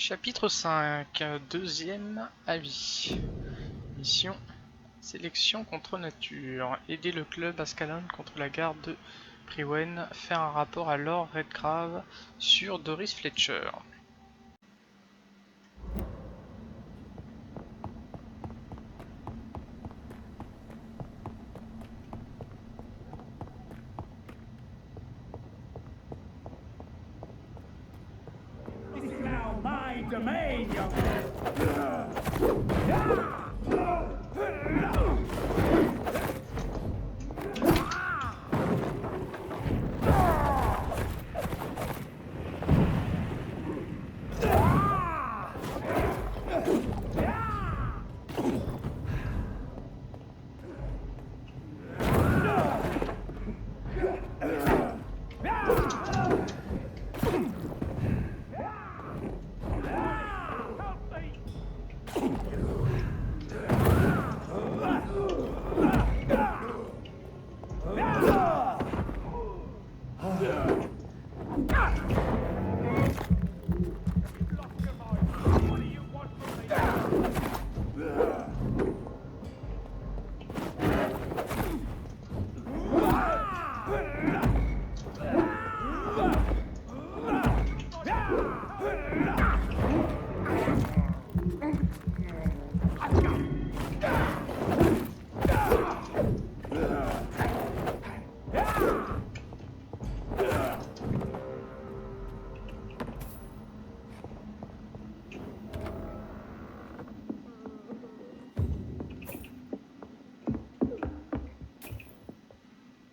Chapitre 5, deuxième avis. Mission sélection contre nature. Aider le club Ascalon contre la garde de Priwen. Faire un rapport à Lord Redgrave sur Doris Fletcher. This is now my domain, young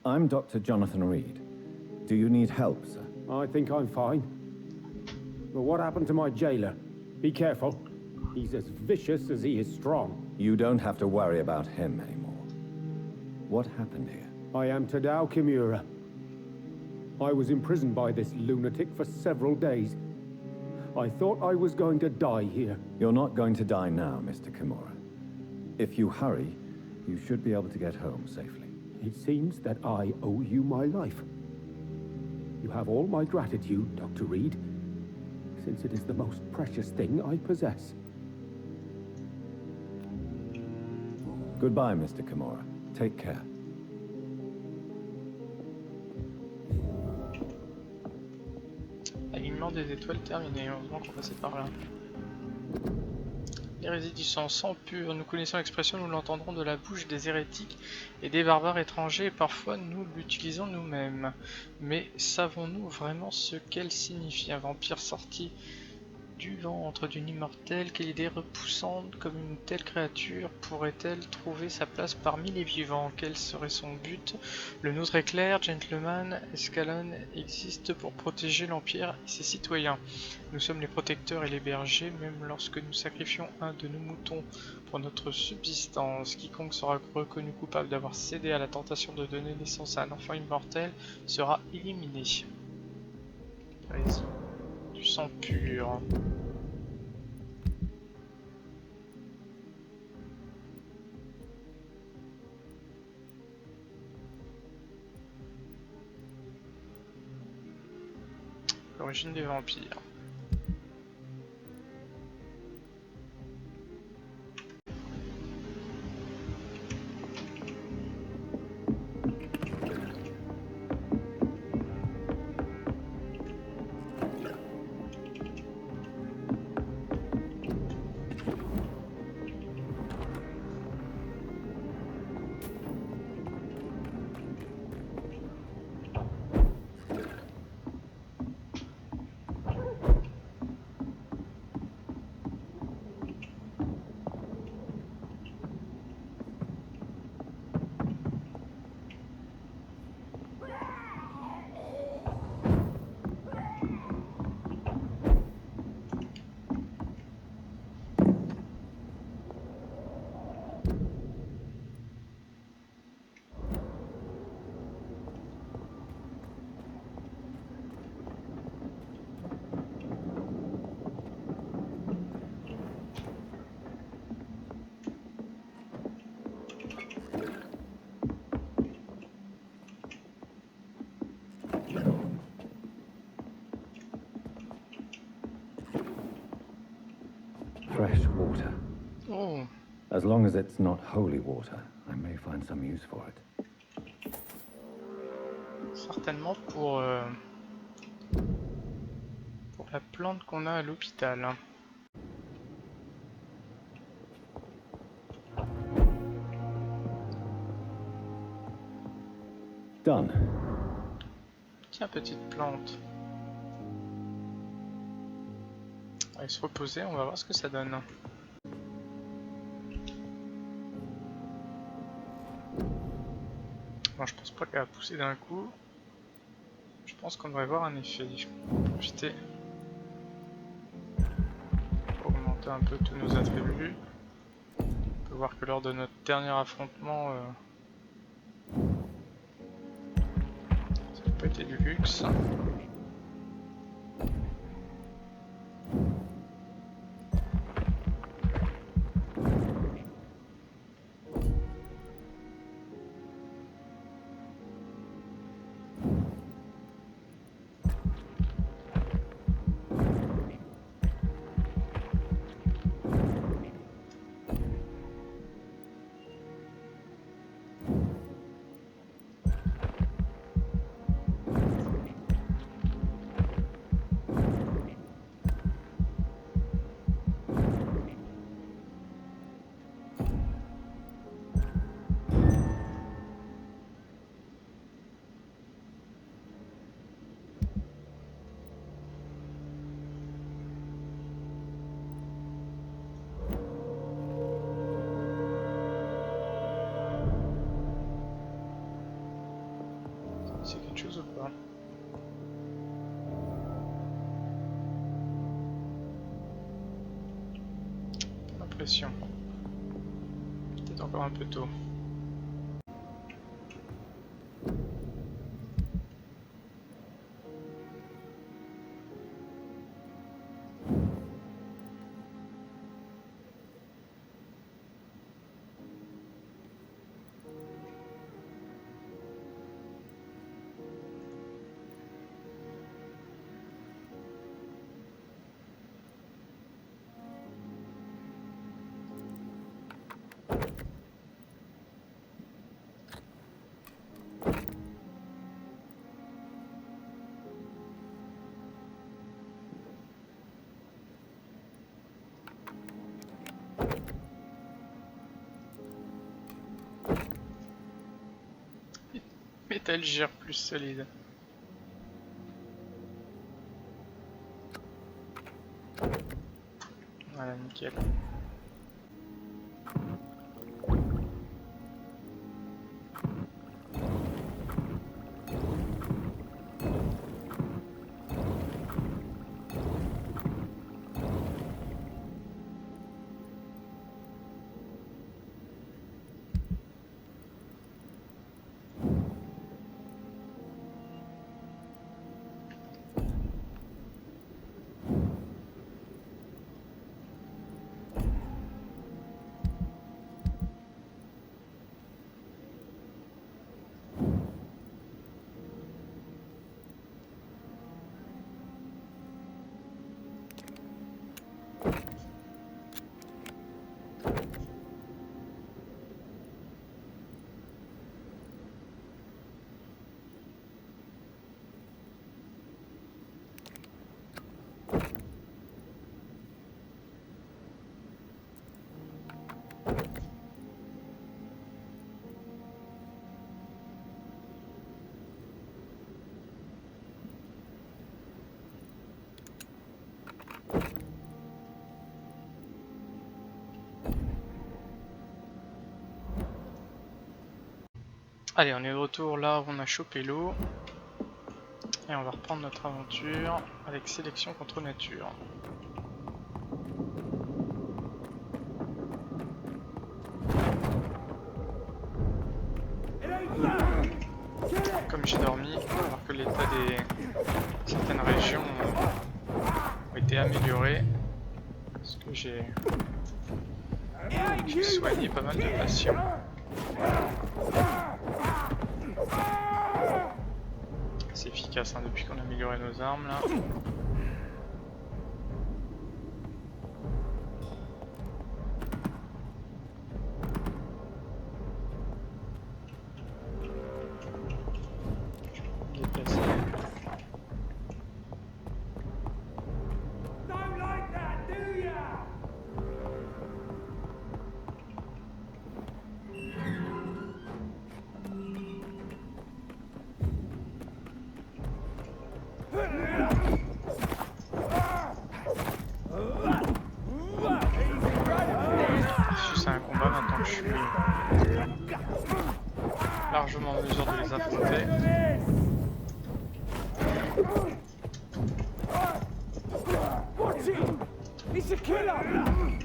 I'm Dr. Jonathan Reed. Do you need help, sir? I think I'm fine. But what happened to my jailer? Be careful. He's as vicious as he is strong. You don't have to worry about him anymore. What happened here? I am Tadao Kimura. I was imprisoned by this lunatic for several days. I thought I was going to die here. You're not going to die now, Mr. Kimura. If you hurry, you should be able to get home safely. It seems that I owe you my life. You have all my gratitude, Dr. Reed, since it is the most precious thing I possess. Goodbye, Mr. Kimura. Take care. Alignement des étoiles terminé. Heureusement qu'on passait par là. L'hérésie du sang pur, nous connaissons l'expression, nous l'entendrons de la bouche des hérétiques et des barbares étrangers, et parfois nous l'utilisons nous-mêmes. Mais savons-nous vraiment ce qu'elle signifie? Un vampire sorti du ventre d'une immortelle, quelle idée repoussante comme une telle créature pourrait-elle trouver sa place parmi les vivants? Quel serait son but? Le nôtre est clair, gentleman, Ascalon existe pour protéger l'Empire et ses citoyens. Nous sommes les protecteurs et les bergers, même lorsque nous sacrifions un de nos moutons pour notre subsistance. Quiconque sera reconnu coupable d'avoir cédé à la tentation de donner naissance à un enfant immortel sera éliminé. Allez-y. Du sang pur. L'origine des vampires. fresh water. Oh, As long as it's not holy water, I may find some use for it. certainement pour la plante qu'on a à l'hôpital. Done. Tiens, petite plante. On va se reposer, on va voir ce que ça donne. Bon, je pense pas qu'elle va pousser d'un coup. Je pense qu'on devrait voir un effet. Profiter. Pour augmenter un peu tous nos attributs. On peut voir que lors de notre dernier affrontement, ça n'a pas été du luxe. C'est quelque chose ou pas? Pas l'impression. Peut-être encore un peu tôt. Métal gère plus solide. Voilà, nickel. Allez, on est de retour là où on a chopé l'eau. Et on va reprendre notre aventure avec sélection contre nature. Comme j'ai dormi, alors que l'état des certaines régions ont été amélioré, parce que j'ai soigné pas mal de patients. C'est efficace hein, depuis qu'on a amélioré nos armes là. He's a killer!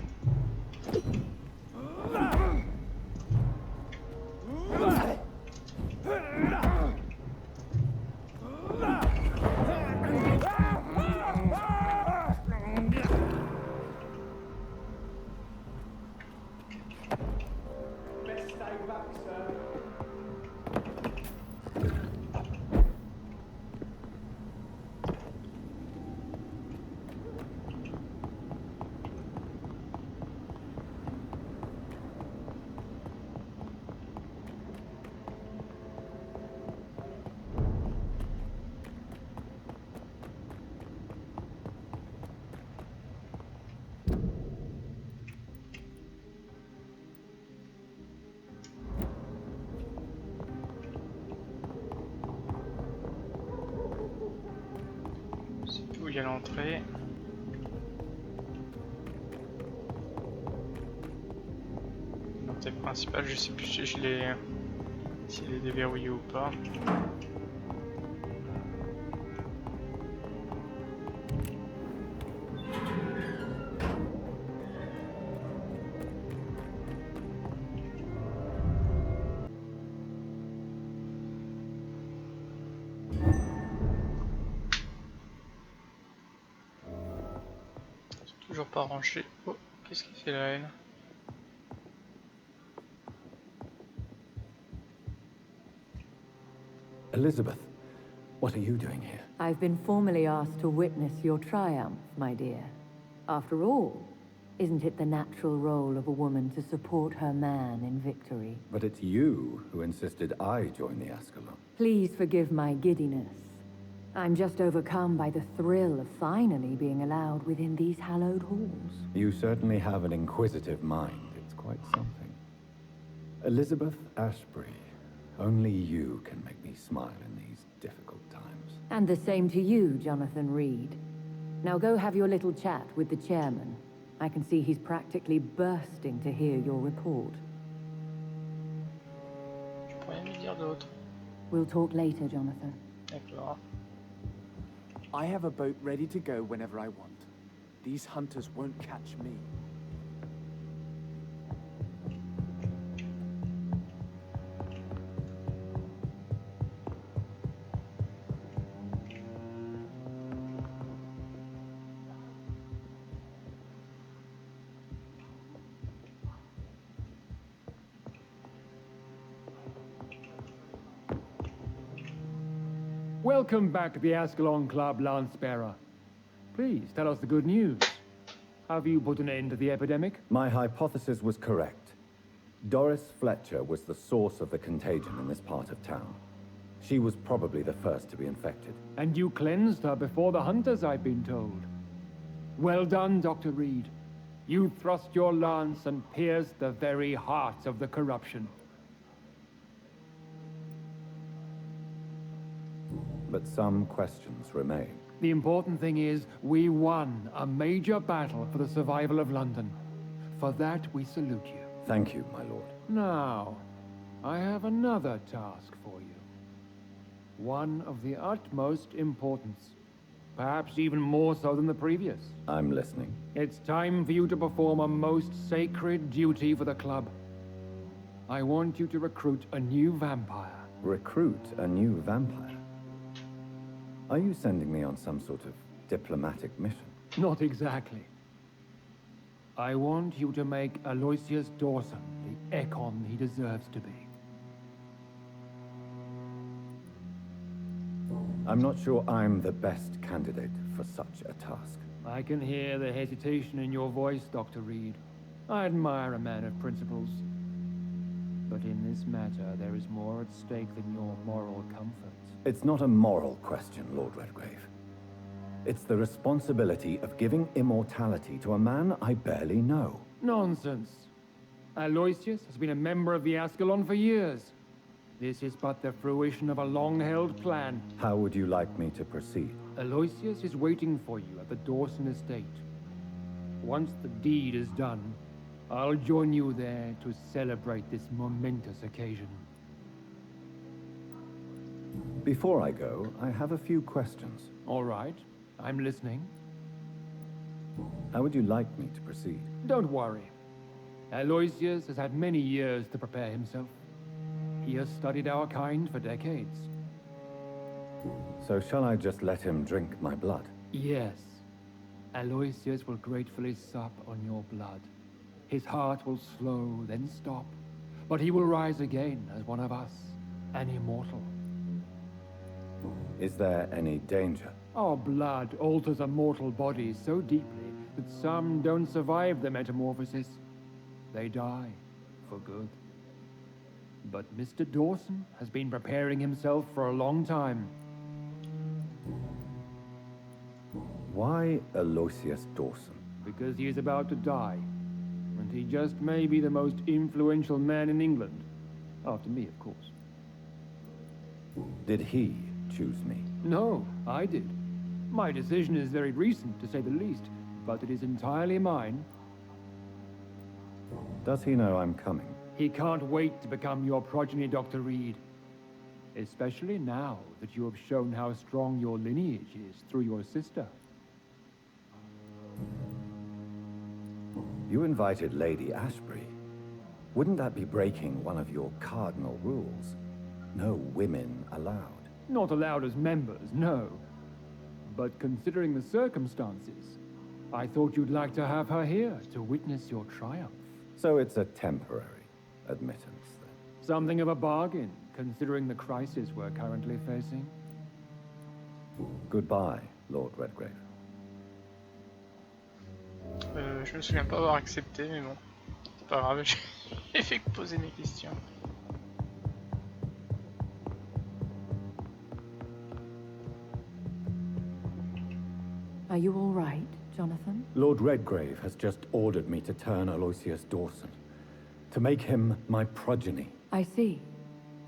Best stay back, sir. C'est où il y a l'entrée. L'entrée principale, je sais plus si je l'ai. S'il est déverrouillé ou pas. Toujours pas rangé. Oh, qu'est-ce qu'il fait là, elle? Elizabeth, what are you doing here? I've been formally asked to witness your triumph, my dear. After all, isn't it the natural role of a woman to support her man in victory? But it's you who insisted I join the Ascalon. Please forgive my giddiness. I'm just overcome by the thrill of finally being allowed within these hallowed halls. You certainly have an inquisitive mind. It's quite something. Elizabeth Ashbury, only you can make me smile in these difficult times. And the same to you, Jonathan Reed. Now go have your little chat with the chairman. I can see he's practically bursting to hear your report. Je peux rien lui dire d'autre. We'll talk later, Jonathan. D'accord. I have a boat ready to go whenever I want. These hunters won't catch me. Welcome back to the Ascalon Club, Lancebearer. Please tell us the good news. Have you put an end to the epidemic? My hypothesis was correct. Doris Fletcher was the source of the contagion in this part of town. She was probably the first to be infected. And you cleansed her before the hunters, I've been told. Well done, Dr. Reed. You thrust your lance and pierced the very heart of the corruption. But some questions remain. The important thing is, we won a major battle for the survival of London. For that, we salute you. Thank you, my lord. Now, I have another task for you. One of the utmost importance. Perhaps even more so than the previous. I'm listening. It's time for you to perform a most sacred duty for the club. I want you to recruit a new vampire. Recruit a new vampire? Are you sending me on some sort of diplomatic mission? Not exactly. I want you to make Aloysius Dawson the Ekon he deserves to be. I'm not sure I'm the best candidate for such a task. I can hear the hesitation in your voice, Dr. Reed. I admire a man of principles. But in this matter, there is more at stake than your moral comfort. It's not a moral question, Lord Redgrave. It's the responsibility of giving immortality to a man I barely know. Nonsense. Aloysius has been a member of the Ascalon for years. This is but the fruition of a long-held plan. How would you like me to proceed? Aloysius is waiting for you at the Dawson estate. Once the deed is done, I'll join you there to celebrate this momentous occasion. Before I go, I have a few questions. All right, I'm listening. How would you like me to proceed? Don't worry. Aloysius has had many years to prepare himself. He has studied our kind for decades. So shall I just let him drink my blood? Yes. Aloysius will gratefully sup on your blood. His heart will slow, then stop. But he will rise again as one of us, an immortal. Is there any danger? Our blood alters a mortal body so deeply that some don't survive the metamorphosis. They die for good. But Mr. Dawson has been preparing himself for a long time. Why Aloysius Dawson? Because he is about to die. And he just may be the most influential man in England. After me, of course. Did he choose me? No, I did. My decision is very recent, to say the least, but it is entirely mine. Does he know I'm coming? He can't wait to become your progeny, Dr. Reed. Especially now that you have shown how strong your lineage is through your sister. You invited Lady Ashbury. Wouldn't that be breaking one of your cardinal rules? No women allowed. Not allowed as members, no. But considering the circumstances, I thought you'd like to have her here to witness your triumph. So it's a temporary admittance, then. Something of a bargain, considering the crisis we're currently facing. Goodbye, Lord Redgrave. Je me souviens pas avoir accepté, mais bon, c'est pas grave, j'ai fait que poser mes questions. Are you all right, Jonathan? Lord Redgrave has just ordered me to turn Aloysius Dawson, to make him my progeny. I see.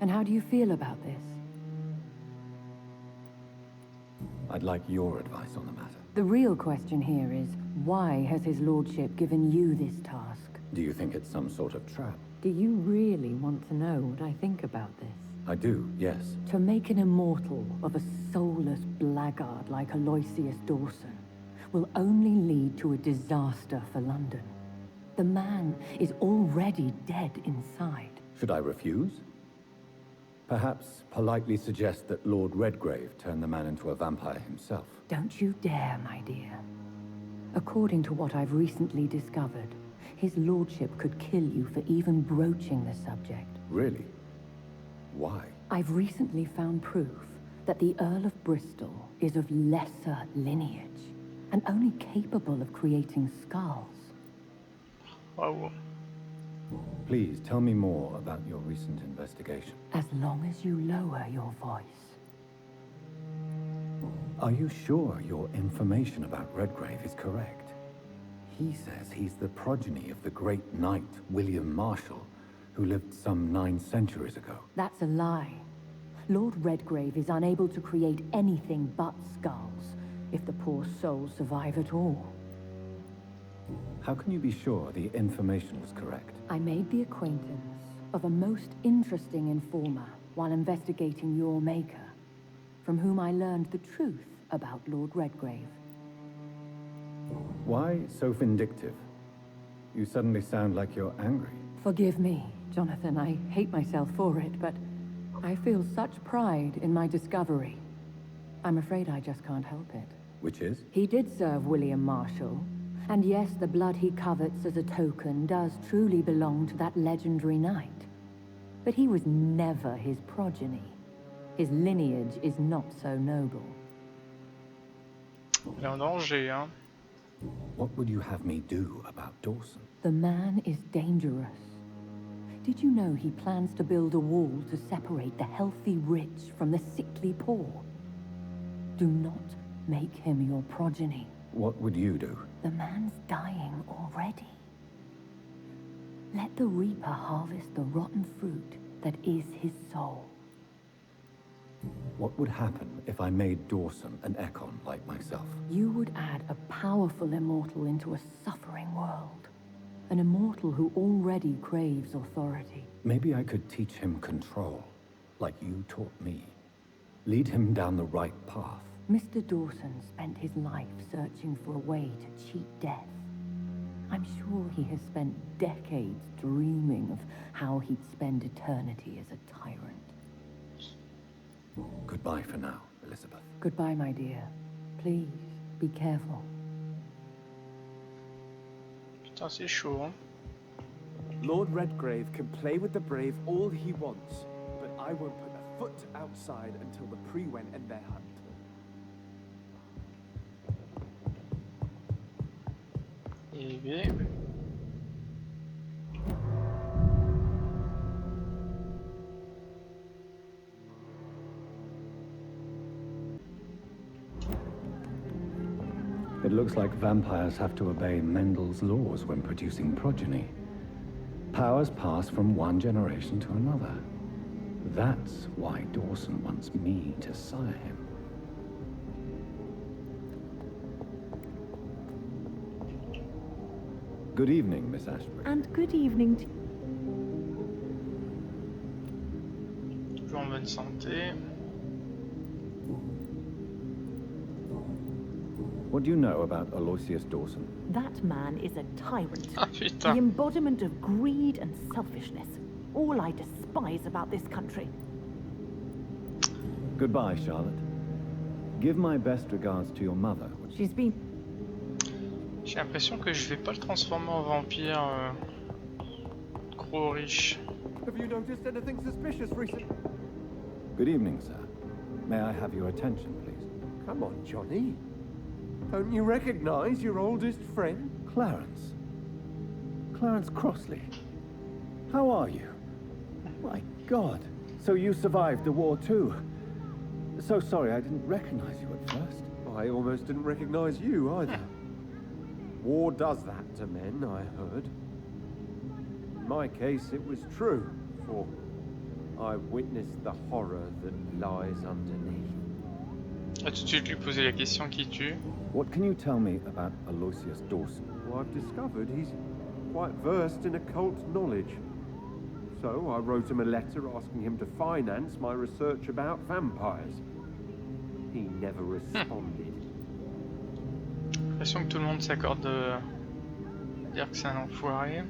And how do you feel about this? I'd like your advice on the matter. The real question here is, why has his lordship given you this task? Do you think it's some sort of trap? Do you really want to know what I think about this? I do, yes. To make an immortal of a soulless blackguard like Aloysius Dawson will only lead to a disaster for London. The man is already dead inside. Should I refuse? Perhaps politely suggest that Lord Redgrave turn the man into a vampire himself. Don't you dare, my dear. According to what I've recently discovered, his lordship could kill you for even broaching the subject. Really? Why? I've recently found proof that the Earl of Bristol is of lesser lineage and only capable of creating skulls. Wow. Please tell me more about your recent investigation. As long as you lower your voice. Are you sure your information about Redgrave is correct? He says he's the progeny of the great knight William Marshall, who lived some 9 centuries ago. That's a lie. Lord Redgrave is unable to create anything but skulls, if the poor souls survive at all. How can you be sure the information was correct? I made the acquaintance of a most interesting informer while investigating your maker, from whom I learned the truth about Lord Redgrave. Why so vindictive? You suddenly sound like you're angry. Forgive me, Jonathan. I hate myself for it, but I feel such pride in my discovery. I'm afraid I just can't help it. Which is? He did serve William Marshall, and yes, the blood he covets as a token does truly belong to that legendary knight. But he was never his progeny. His lineage is not so noble. Il est en danger, hein. What would you have me do about Dawson? The man is dangerous. Did you know he plans to build a wall to separate the healthy rich from the sickly poor? Do not make him your progeny. What would you do? The man's dying already. Let the reaper harvest the rotten fruit that is his soul. What would happen if I made Dawson an Ekon like myself? You would add a powerful immortal into a suffering world. An immortal who already craves authority. Maybe I could teach him control, like you taught me. Lead him down the right path. Mr. Dawson spent his life searching for a way to cheat death. I'm sure he has spent decades dreaming of how he'd spend eternity as a tyrant. Goodbye for now, Elizabeth. Goodbye, my dear. Please, be careful. Putain, c'est chaud, hein. Lord Redgrave can play with the brave all he wants, but I won't put a foot outside until the Pre-Wen end their hunt. Eh bien... It looks like vampires have to obey Mendel's laws when producing progeny. Powers pass from one generation to another. That's why Dawson wants me to sire him. Good evening, Miss Ashbury. And good evening to... Toujours en bonne santé. What do you know about Aloysius Dawson? That man is a tyrant. Ah The putain. embodiment of greed and selfishness. All I despise about this country. Goodbye, Charlotte. Give my best regards to your mother. She's been... J'ai l'impression que je vais pas le transformer en vampire gros riche. Have you noticed anything suspicious recently? Good evening, sir. May I have your attention, please? Come on, Johnny. Don't you recognize your oldest friend? Clarence. Clarence Crossley. How are you? My God. So you survived the war too. So sorry I didn't recognize you at first. I almost didn't recognize you either. War does that to men, I heard. In my case, it was true, for I witnessed the horror that lies underneath. On va tout de suite lui poser la question qui tue. What can you tell me about Aloysius Dawson? Well, I've discovered he's quite versed in occult knowledge. So I wrote him a letter asking him to finance my research about vampires. He never responded. J'ai l'impression que tout le monde s'accorde à dire que c'est un enfoiré.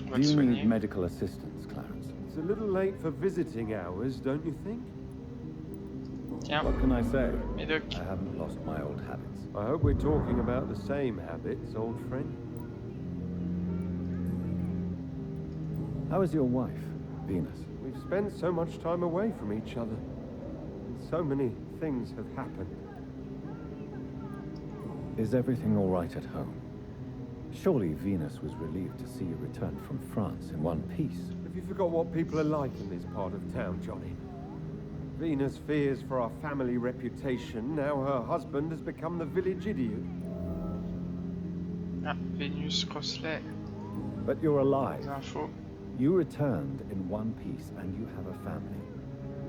On va Do le you soigner. need medical assistance, Clarence? It's a little late for visiting hours, don't you think? Tiens, What can I say? Médoc. I haven't lost my old habits. I hope we're talking about the same habits, old friend. How is your wife, Venus? We've spent so much time away from each other. And so many things have happened. Is everything all right at home? Surely Venus was relieved to see you return from France in one piece. Have you forgot what people are like in this part of town, Johnny? Venus fears for our family reputation. Now her husband has become the village idiot. Ah, Vénus Crossley. But you're alive. Des infos. You returned in one piece and you have a family.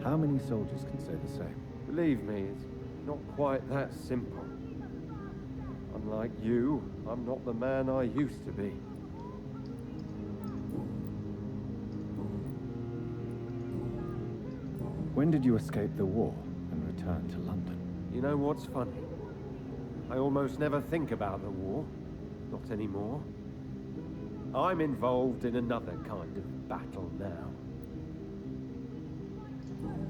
How many soldiers can say the same? Believe me, it's not quite that simple. Unlike you, I'm not the man I used to be. When did you escape the war and return to London? You know what's funny? I almost never think about the war. Not anymore. I'm involved in another kind of battle now.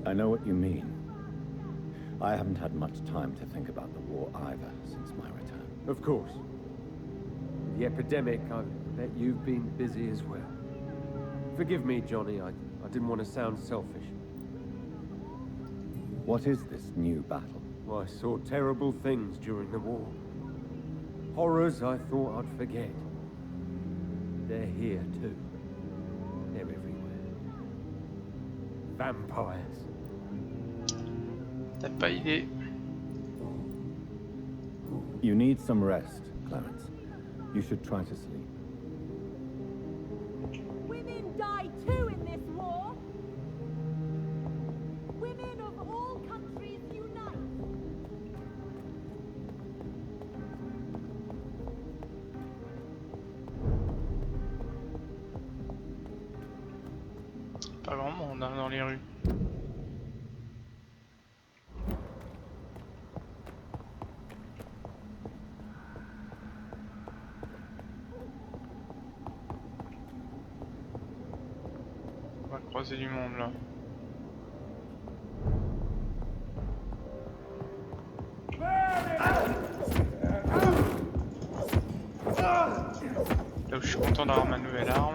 I know what you mean. I haven't had much time to think about the war either since my return. Of course. The epidemic, I bet you've been busy as well. Forgive me, Johnny, I didn't want to sound selfish. What is this new battle? Well, I saw terrible things during the war. Horrors I thought I'd forget. They're here too. They're everywhere. Vampires. T'as pas idée. You need some rest, Clarence. You should try to sleep. Women die too in this war! Women of all countries unite! Pas grand monde hein, dans les rues. croiser du monde là. Là où je suis content d'avoir ma nouvelle arme.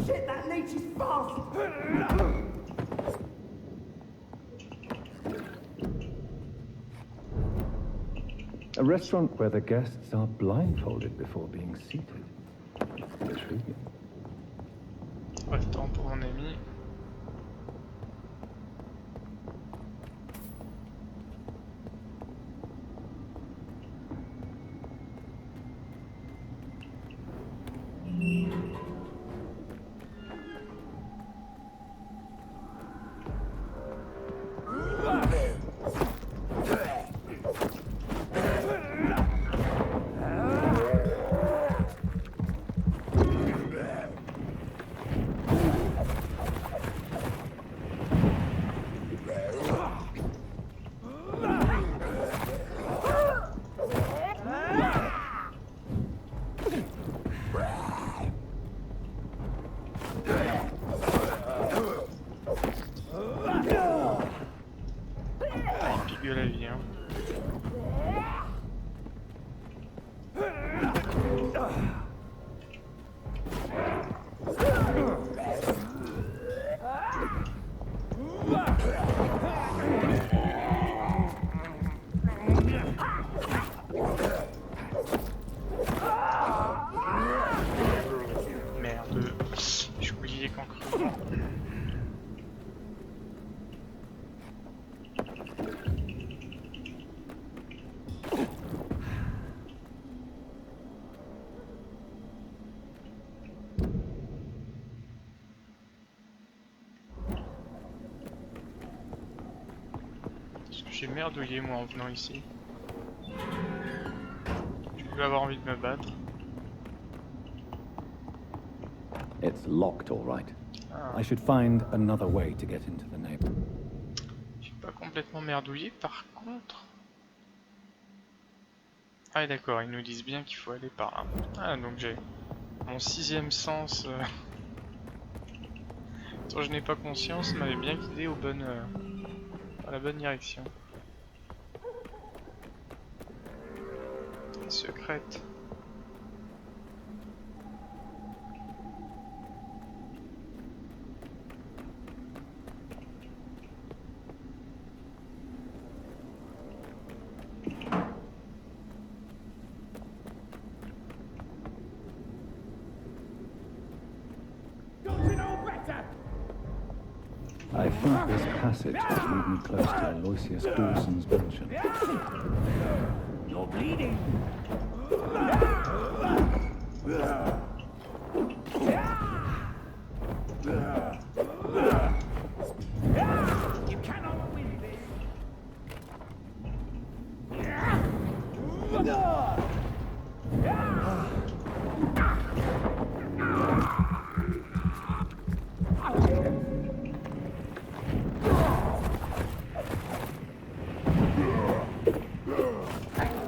Shit, that leech is fast! A restaurant where the guests are blindfolded before being seated. Intriguing. Pas le temps pour mon ami. Pique de la vie, hein. Merde, j'ai oublié qu'en crevant. Parce que j'ai merdouillé moi en venant ici. Je peux avoir envie de me battre. It's locked, all right. Ah. I should find another way to get into the neighborhood. Je suis pas complètement merdouillé par contre. Ah d'accord, ils nous disent bien qu'il faut aller par là. Ah donc j'ai mon sixième sens dont je n'ai pas conscience m'avait bien guidé au bon, dans la bonne direction. Secrète. Don't you know better? I think this passage will lead me close to Aloysius Dawson's mansion. You're bleeding. You cannot win this.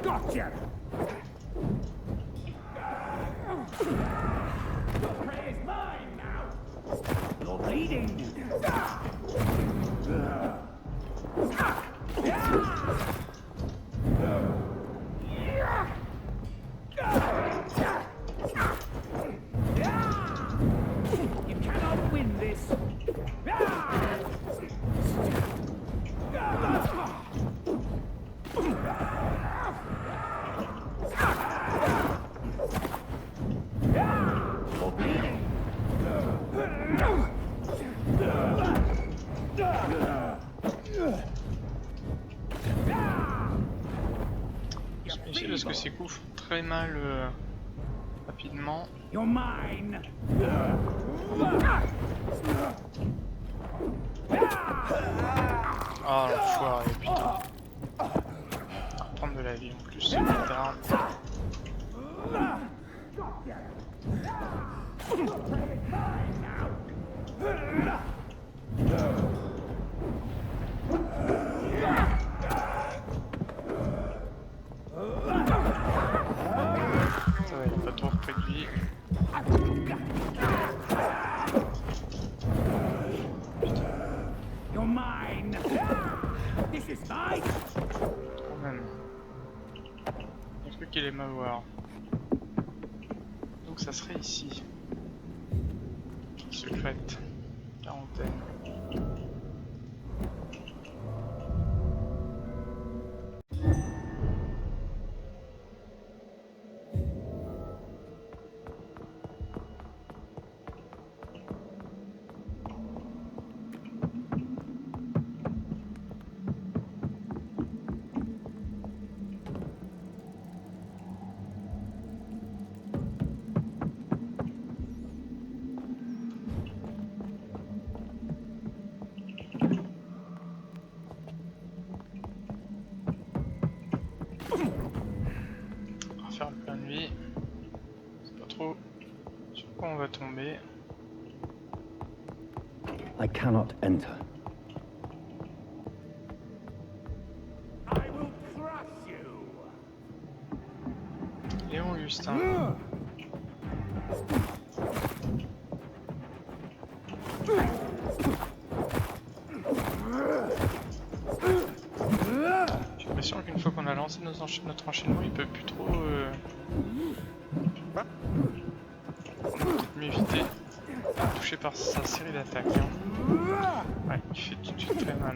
Gotcha. Your prey is mine now. You're bleeding. You cannot win this. You're bleeding. J'imagine parce que ces coups font très mal rapidement. You're mine. Ah l'enfoiré putain. la vie en plus, ce bâtard. Ça va, il a pas trop repris de vie. You're mine. This is mine. Quand même. Il faut qu'il aime m'avoir. Donc ça serait ici. Secrète. Quarantaine. On va faire un plein de vie. C'est pas trop sur quoi on va tomber. I cannot enter. I will crush you. Léon Justin. J'ai l'impression qu'une fois qu'on a lancé notre enchaînement, il peut plus trop... On peut peut-être m'éviter. Touché par sa série d'attaques. Hein. Ouais, il fait tout de suite très mal.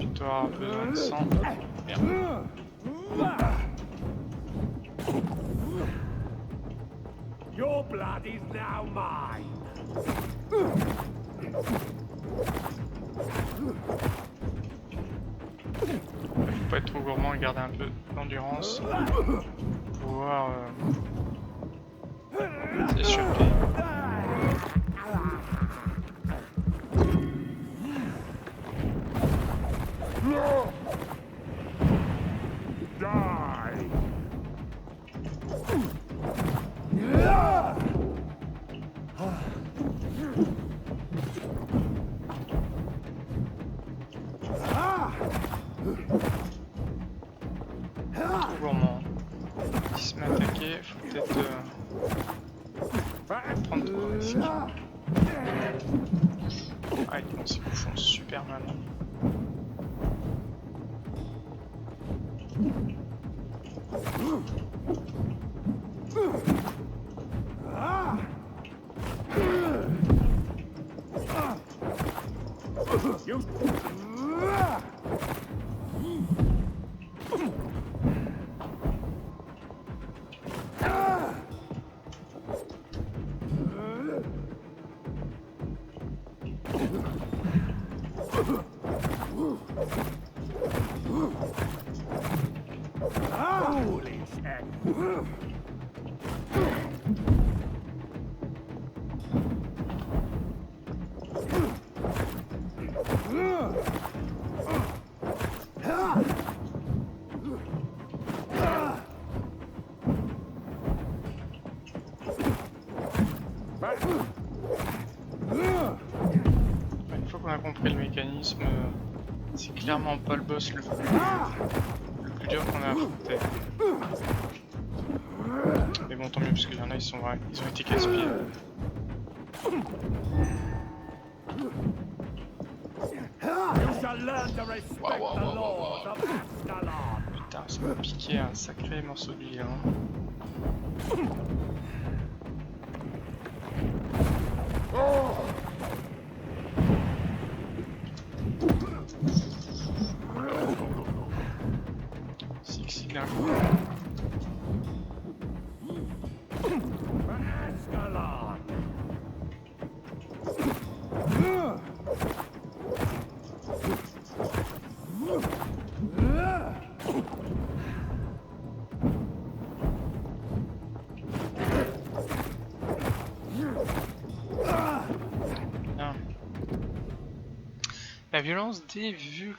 Tu dois avoir besoin de sang. Merde. Your blood is now mine. Faut pas être trop gourmand et garder un peu d'endurance pour pouvoir s'échapper. Trop gourmand. S'il se met à attaquer, faut peut-être prendre trop de risques. Ah, ils font ces coups font super mal. Une fois qu'on a compris le mécanisme, c'est clairement pas le boss le plus dur qu'on a affronté. Mais bon, tant mieux parce qu'il y en a, ils ont été casse-pieds. You shall learn to respect the laws of Ascalon. Putain, ça m'a piqué un sacré morceau de vie là. Six d'un coup. Ascalon. La violence des Vulcodes.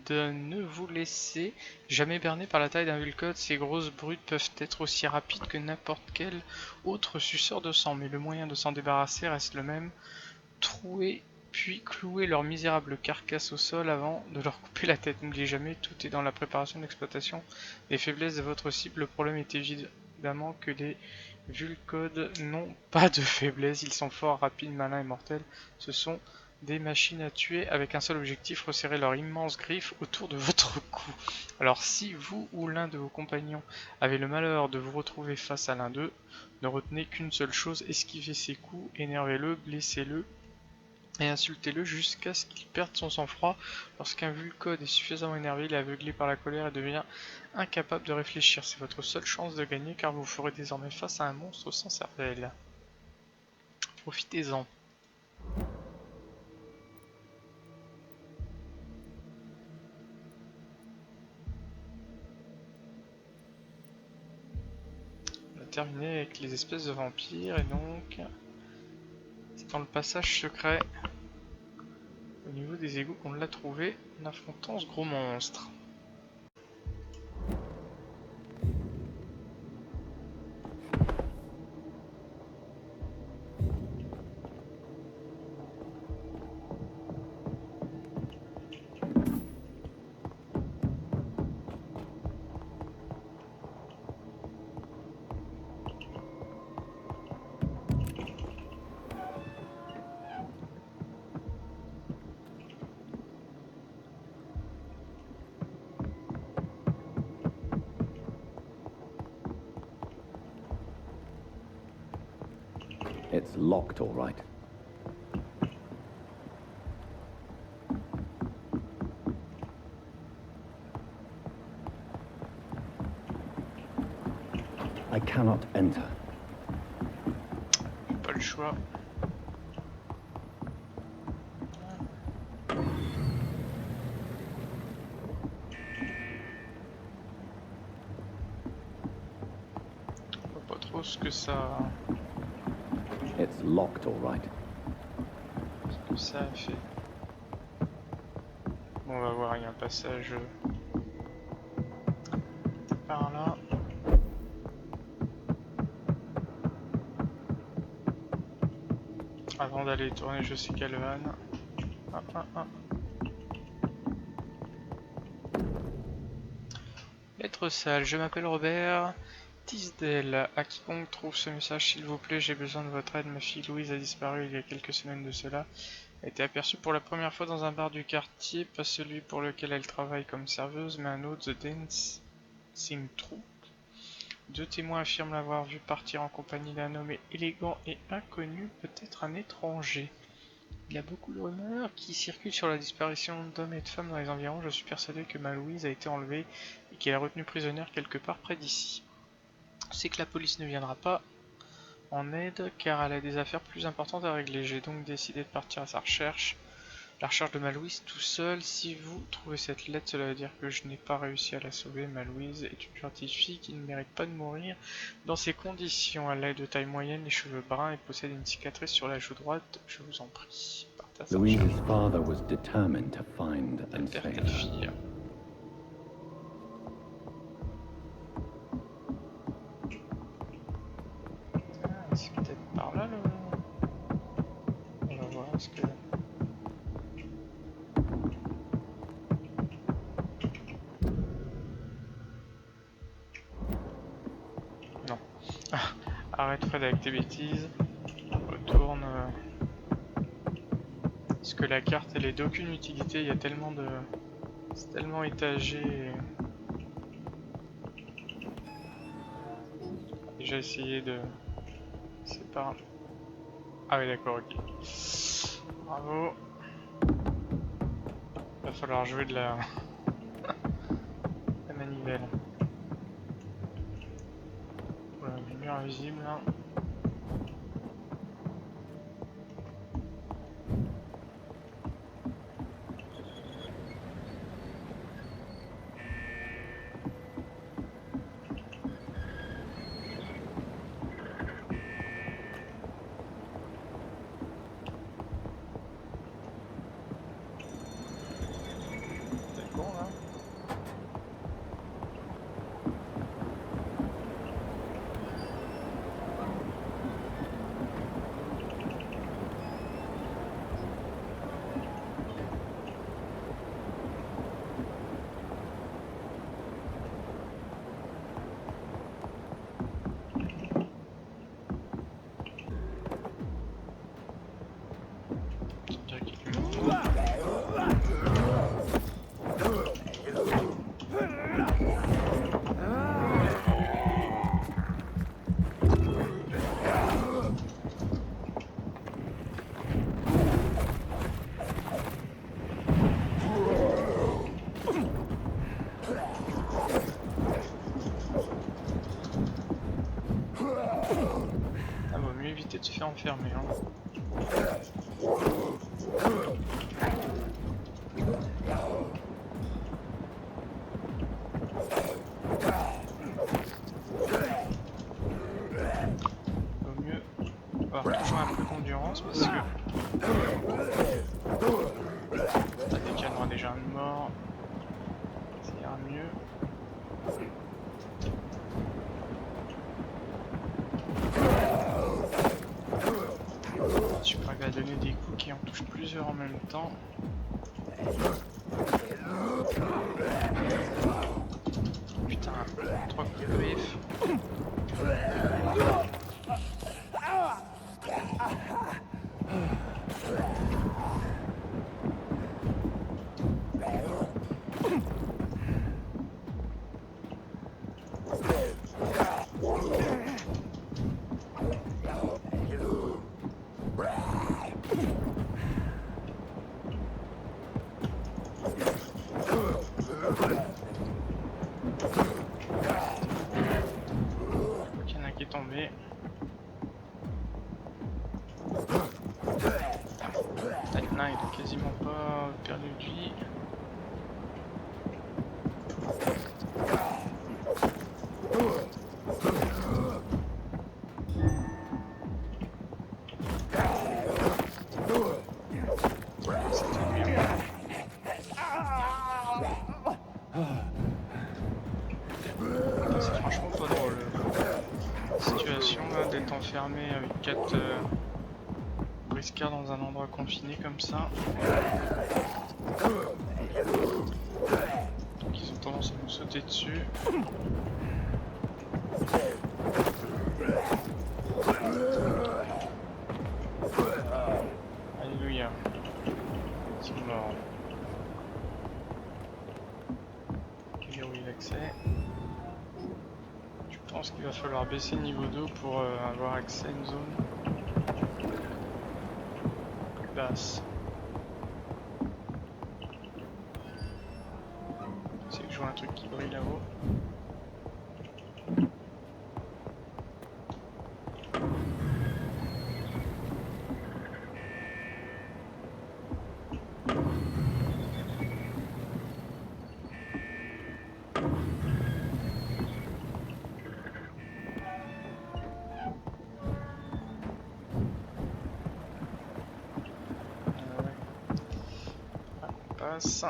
Ne vous laissez jamais berner par la taille d'un Vulcode. Ces grosses brutes peuvent être aussi rapides que n'importe quel autre suceur de sang, mais le moyen de s'en débarrasser reste le même. Trouer puis clouer leur misérable carcasse au sol avant de leur couper la tête. N'oubliez jamais, tout est dans la préparation de l'exploitation des faiblesses de votre cible. Le problème est évidemment que les Vulcodes n'ont pas de faiblesse, ils sont forts, rapides, malins et mortels. Ce sont des machines à tuer avec un seul objectif, resserrer leurs immenses griffes autour de votre cou. Alors si vous ou l'un de vos compagnons avez le malheur de vous retrouver face à l'un d'eux, ne retenez qu'une seule chose, esquivez ses coups, énervez-le, blessez-le et insultez-le jusqu'à ce qu'il perde son sang-froid. Lorsqu'un Vulcode est suffisamment énervé, il est aveuglé par la colère et devient incapable de réfléchir. C'est votre seule chance de gagner car vous ferez désormais face à un monstre sans cervelle. Profitez-en. On a terminé avec les espèces de vampires et donc c'est dans le passage secret au niveau des égouts qu'on l'a trouvé en affrontant ce gros monstre. It's locked, all right. I cannot enter. Pas le choix. Je vois pas trop ce que ça... It's locked, all right. Ce que ça a fait. Bon, on va voir, il y a un passage par là. Avant d'aller tourner je sais quelle vanne. Lettre sale, je m'appelle Robert Tisdale. À quiconque trouve ce message, s'il vous plaît, j'ai besoin de votre aide. Ma fille Louise a disparu il y a quelques semaines de cela. Elle a été aperçue pour la première fois dans un bar du quartier, pas celui pour lequel elle travaille comme serveuse, mais un autre, The Dancing Troupe. 2 témoins affirment l'avoir vu partir en compagnie d'un homme élégant et inconnu, peut-être un étranger. Il y a beaucoup de rumeurs qui circulent sur la disparition d'hommes et de femmes dans les environs. Je suis persuadé que ma Louise a été enlevée et qu'elle est retenue prisonnière quelque part près d'ici. C'est que la police ne viendra pas en aide car elle a des affaires plus importantes à régler. J'ai donc décidé de partir à sa recherche. La recherche de ma Louise tout seul. Si vous trouvez cette lettre, cela veut dire que je n'ai pas réussi à la sauver. Ma Louise est une gentille fille qui ne mérite pas de mourir dans ces conditions. Elle est de taille moyenne, les cheveux bruns et possède une cicatrice sur la joue droite. Je vous en prie. Louise's father was determined to find and save her. C'est peut-être par là le... On va voir ce que... Non. Arrête Fred avec tes bêtises. Retourne... Parce que la carte elle est d'aucune utilité, il y a tellement de... C'est tellement étagé et... J'ai essayé de... C'est pas... Ah oui d'accord, ok. Bravo. Va falloir jouer de la... la manivelle. Voilà, mur invisible là. éviter de se faire enfermer. Hein. Vaut mieux avoir toujours un peu d'endurance parce que t'as des canons déjà un mort, ça ira mieux. Super, il va donner des coups qui en touchent plusieurs en même temps. Putain, 3 coups de griffe. Il y en a qui est tombé. Maintenant il est quasiment pas perdu de vie. C'est franchement pas drôle. Situation là d'être enfermé avec 4 briscards dans un endroit confiné comme ça. Donc ils ont tendance à nous sauter dessus. Alléluia. Ils sont morts. Verrouiller l'accès. Je pense qu'il va falloir baisser le niveau d'eau pour avoir accès à une zone plus basse. C'est que je vois un truc qui brille là-haut. Passe.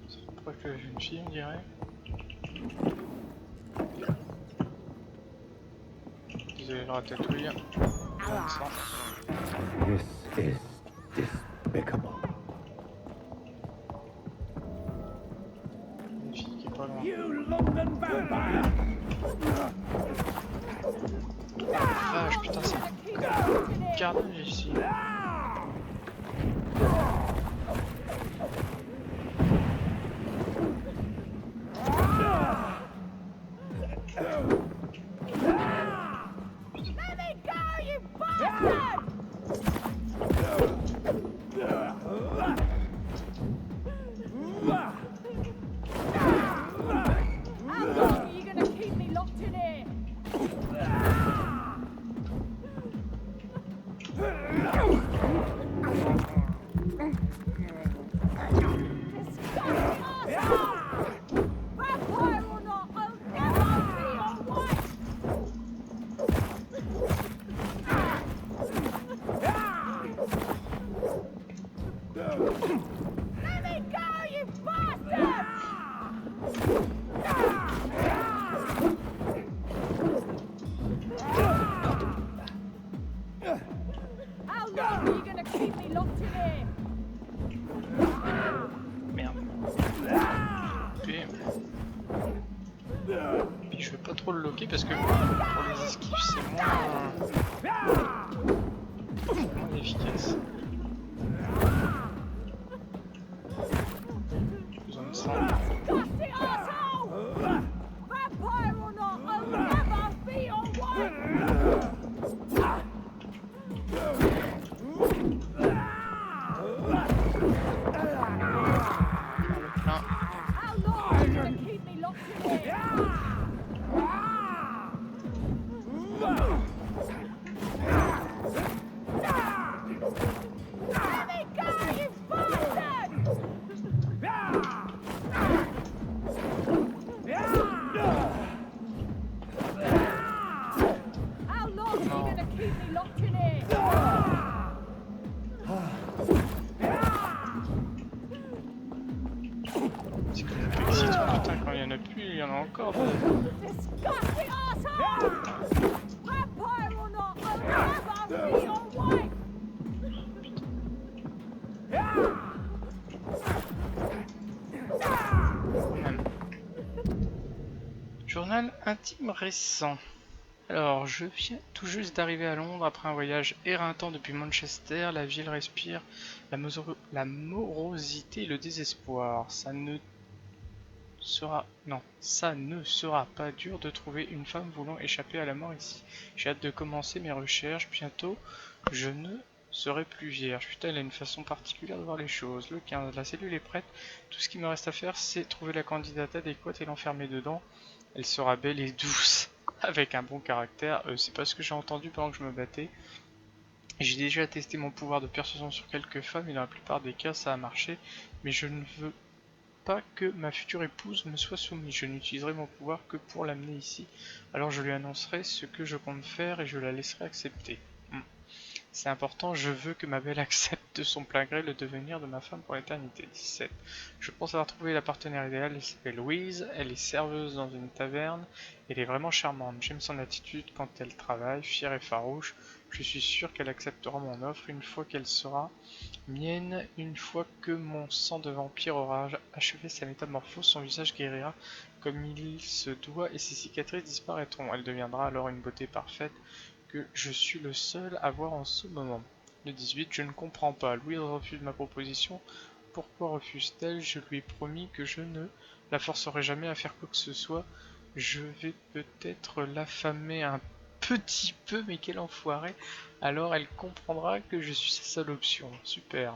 C'est pas que j'ai une fille, on dirait. Désolé, le ratatouille. This is despicable. Une fille qui est pas loin. You London vampire! Vache, putain, c'est carnage ici. Merde. Puis je veux pas trop le loquer parce que pour les esquives c'est moins efficace. Besoin de sang. encore de... Disgusting asshole! Vampire or not, I'll never be your wife! Journal intime récent. Alors, je viens tout juste d'arriver à Londres après un voyage éreintant depuis Manchester. La ville respire la morosité et le désespoir. Ça ne sera pas dur de trouver une femme voulant échapper à la mort ici. J'ai hâte de commencer mes recherches. Bientôt, je ne serai plus vierge. Putain, elle a une façon particulière de voir les choses. Le 15, la cellule est prête. Tout ce qui me reste à faire, c'est trouver la candidate adéquate et l'enfermer dedans. Elle sera belle et douce, avec un bon caractère. C'est pas ce que j'ai entendu pendant que je me battais. J'ai déjà testé mon pouvoir de persuasion sur quelques femmes et dans la plupart des cas ça a marché. Mais je ne veux pas que ma future épouse me soit soumise. Je n'utiliserai mon pouvoir que pour l'amener ici. Alors je lui annoncerai ce que je compte faire et je la laisserai accepter. C'est important, je veux que ma belle accepte de son plein gré le devenir de ma femme pour l'éternité. 17. Je pense avoir trouvé la partenaire idéale, elle s'appelle Louise, elle est serveuse dans une taverne, elle est vraiment charmante. J'aime son attitude quand elle travaille, fière et farouche. Je suis sûr qu'elle acceptera mon offre une fois qu'elle sera mienne, une fois que mon sang de vampire aura achevé sa métamorphose, son visage guérira comme il se doit et ses cicatrices disparaîtront. Elle deviendra alors une beauté parfaite que je suis le seul à voir en ce moment. Le 18, je ne comprends pas. Louise refuse ma proposition. Pourquoi refuse-t-elle? Je lui ai promis que je ne la forcerai jamais à faire quoi que ce soit. Je vais peut-être l'affamer un petit peu, mais quel enfoiré. Alors elle comprendra que je suis sa seule option. Super.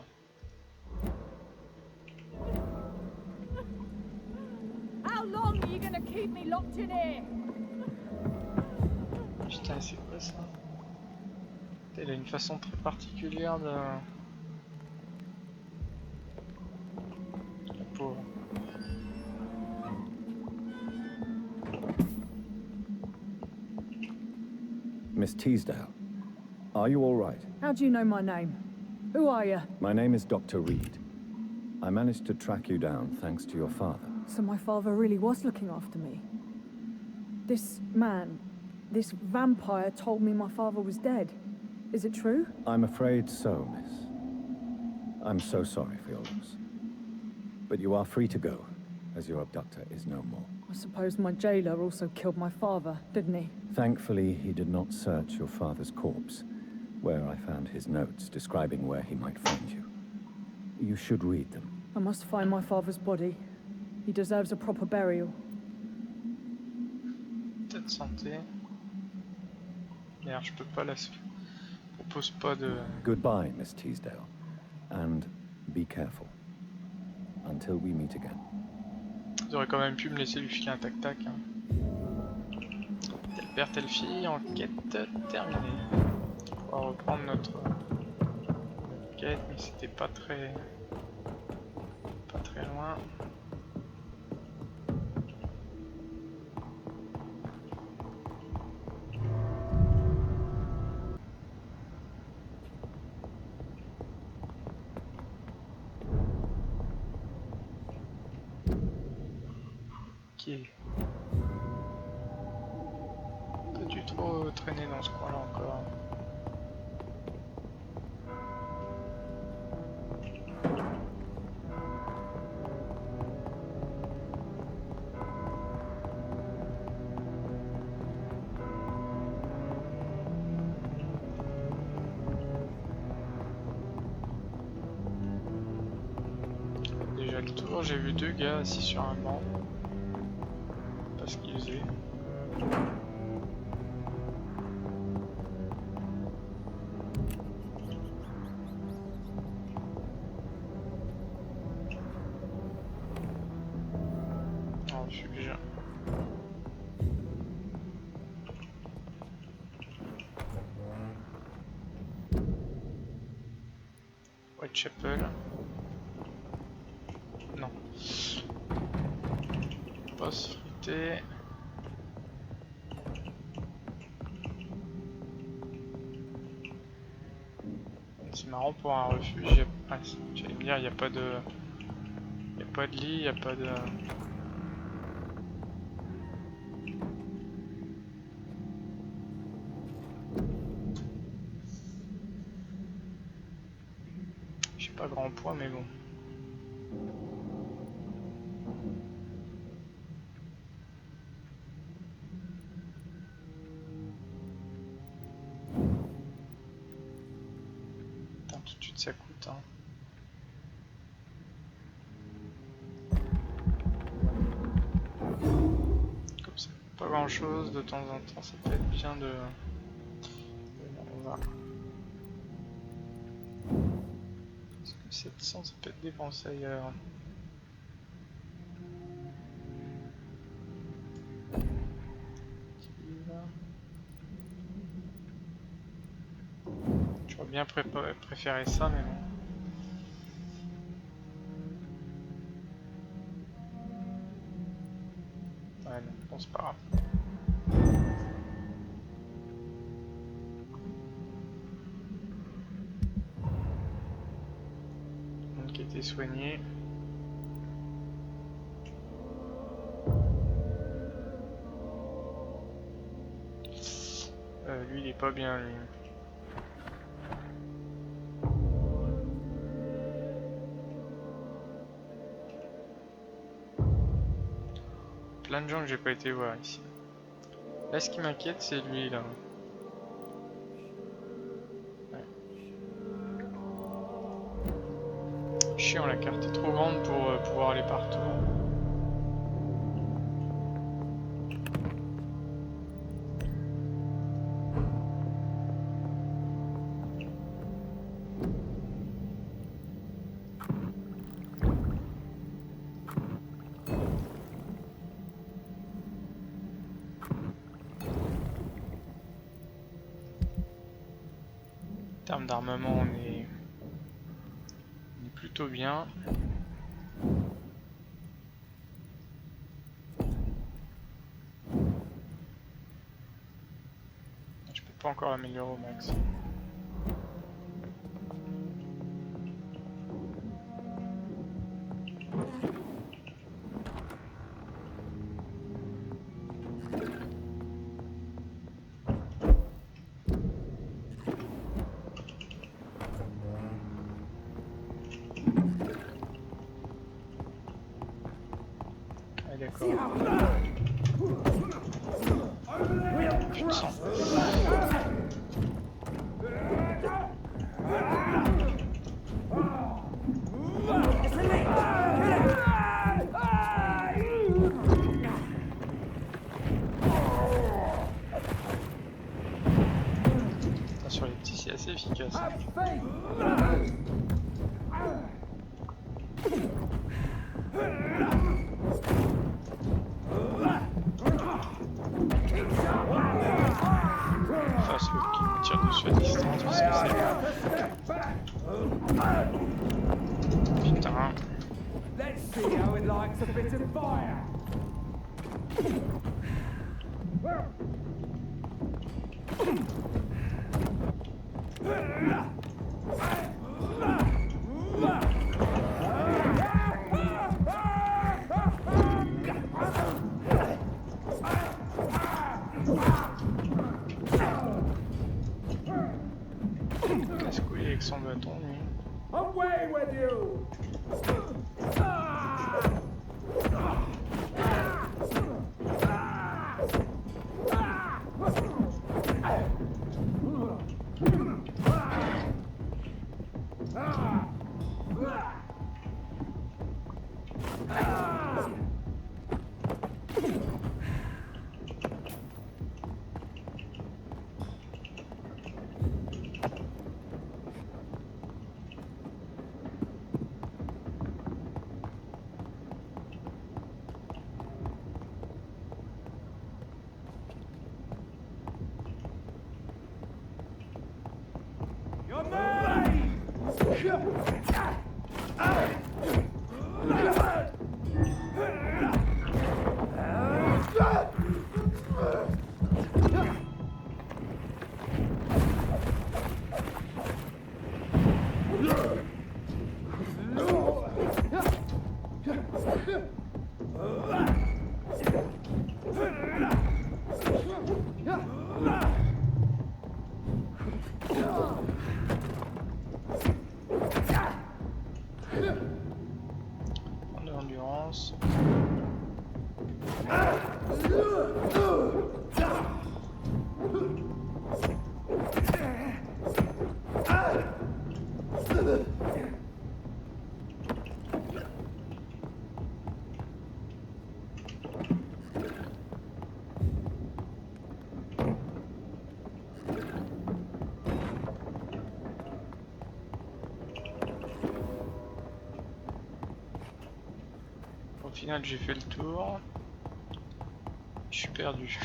How long are you gonna keep me locked in here? Putain, c'est quoi ça? Elle a une façon très particulière de... La pauvre. Miss Teasdale, are you all right? How do you know my name? Who are you? My name is Dr. Reed. I managed to track you down thanks to your father. So my father really was looking after me. This man, this vampire told me my father was dead. Is it true? I'm afraid so, miss. I'm so sorry for your loss. But you are free to go, as your abductor is no more. I suppose my jailer also killed my father, didn't he? Thankfully, he did not search your father's corpse, where I found his notes describing where he might find you. You should read them. I must find my father's body. He deserves a proper burial. Peut-être santé. Merde, je peux pas la... Propose pas de... Goodbye, Miss Teasdale. And be careful. Until we meet again. J'aurais quand même pu me laisser lui filer un tac-tac. Hein. Telle père, telle fille, enquête terminée. On va reprendre notre quête, mais c'était pas très loin. Ok. Pas dû trop traîner dans ce coin-là encore. Déjà le tour, j'ai vu deux gars assis sur un banc. Pas ce qu'ils faisaient. Oh, je suis déjà. Whitechapel. Non. Boss fruité. C'est marrant pour un refuge. Ah, j'allais me dire, il n'y a pas de. Il n'y a pas de lit, il n'y a pas de. Pas grand poids, mais bon. Putain, tout de suite ça coûte, hein. Comme ça, pas grand chose, de temps en temps, ça peut être bien de... On va... 700, ça peut être dépensé ailleurs. J'aurais bien préféré ça, mais bon. Ouais, non, bon, c'est pas grave. Qui a été soigné. Lui il est pas bien lui. Plein de gens que j'ai pas été voir ici. Là ce qui m'inquiète c'est lui là. Chiant, la carte est trop grande pour pouvoir aller partout. En termes d'armement, on est plutôt bien. Je peux pas encore l'améliorer au max. D'accord. Putain. Sur les petits, c'est assez efficace. Enfin, celui qui me tire dessus à distance, parce que c'est... Putain. Let's see how it likes a bit of fire. Casse-couille avec son bâton, lui. Away with you! final j'ai fait le tour. Je suis perdu.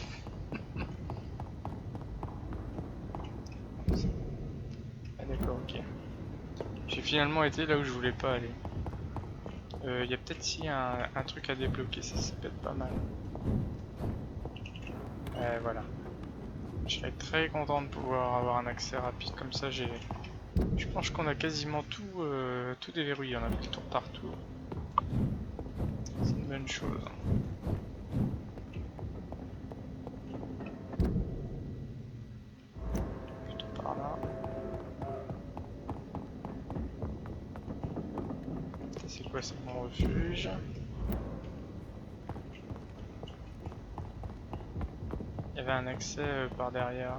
Ah d'accord, ok. J'ai finalement été là où je voulais pas aller. Y a peut-être ici un truc à débloquer, ça peut être pas mal. Voilà. Je serais très content de pouvoir avoir un accès rapide comme ça. Je pense qu'on a quasiment tout déverrouillé, on a fait le tour partout. C'est une bonne chose. Plutôt par là. C'est quoi, c'est mon refuge? Il y avait un accès par derrière.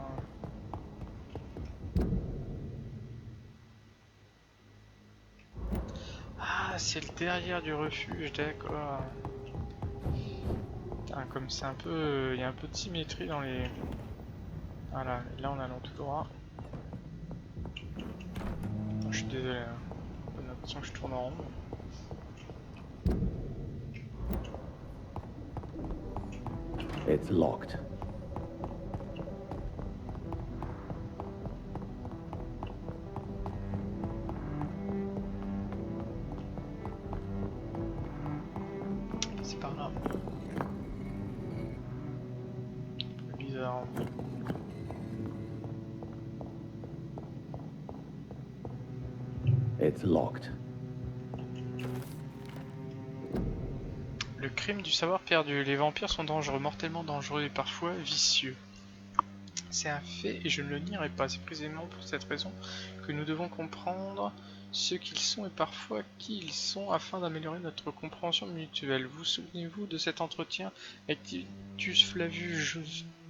Ah, c'est le derrière du refuge, d'accord. Putain, comme c'est un peu... Il y a un peu de symétrie dans les... Voilà, et là on allant tout droit. Je suis désolé, hein. J'ai l'impression que je tourne en rond. It's locked. C'est par là. Bizarre. It's locked. Le crime du savoir perdu. Les vampires sont dangereux, mortellement dangereux et parfois vicieux. C'est un fait et je ne le nierai pas. C'est précisément pour cette raison que nous devons comprendre ce qu'ils sont et parfois qui ils sont afin d'améliorer notre compréhension mutuelle. Vous souvenez-vous de cet entretien avec Titus Flavius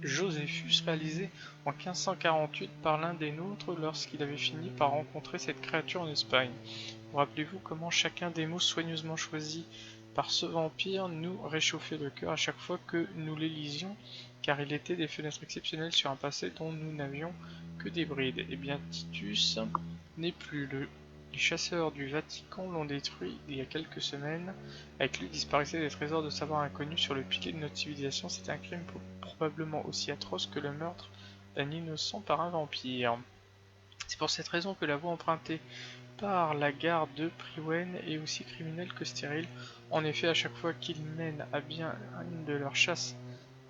Josephus réalisé en 1548 par l'un des nôtres lorsqu'il avait fini par rencontrer cette créature en Espagne? Vous rappelez-vous comment chacun des mots soigneusement choisis par ce vampire nous réchauffait le cœur à chaque fois que nous les lisions, car il était des fenêtres exceptionnelles sur un passé dont nous n'avions que des brides. Eh bien, Titus n'est plus. Les chasseurs du Vatican l'ont détruit il y a quelques semaines. Avec lui disparaissaient des trésors de savoir inconnus sur le pilier de notre civilisation. C'est un crime probablement aussi atroce que le meurtre d'un innocent par un vampire. C'est pour cette raison que la voie empruntée par la garde de Priwen est aussi criminelle que stérile. En effet, à chaque fois qu'ils mènent à bien une de leurs chasses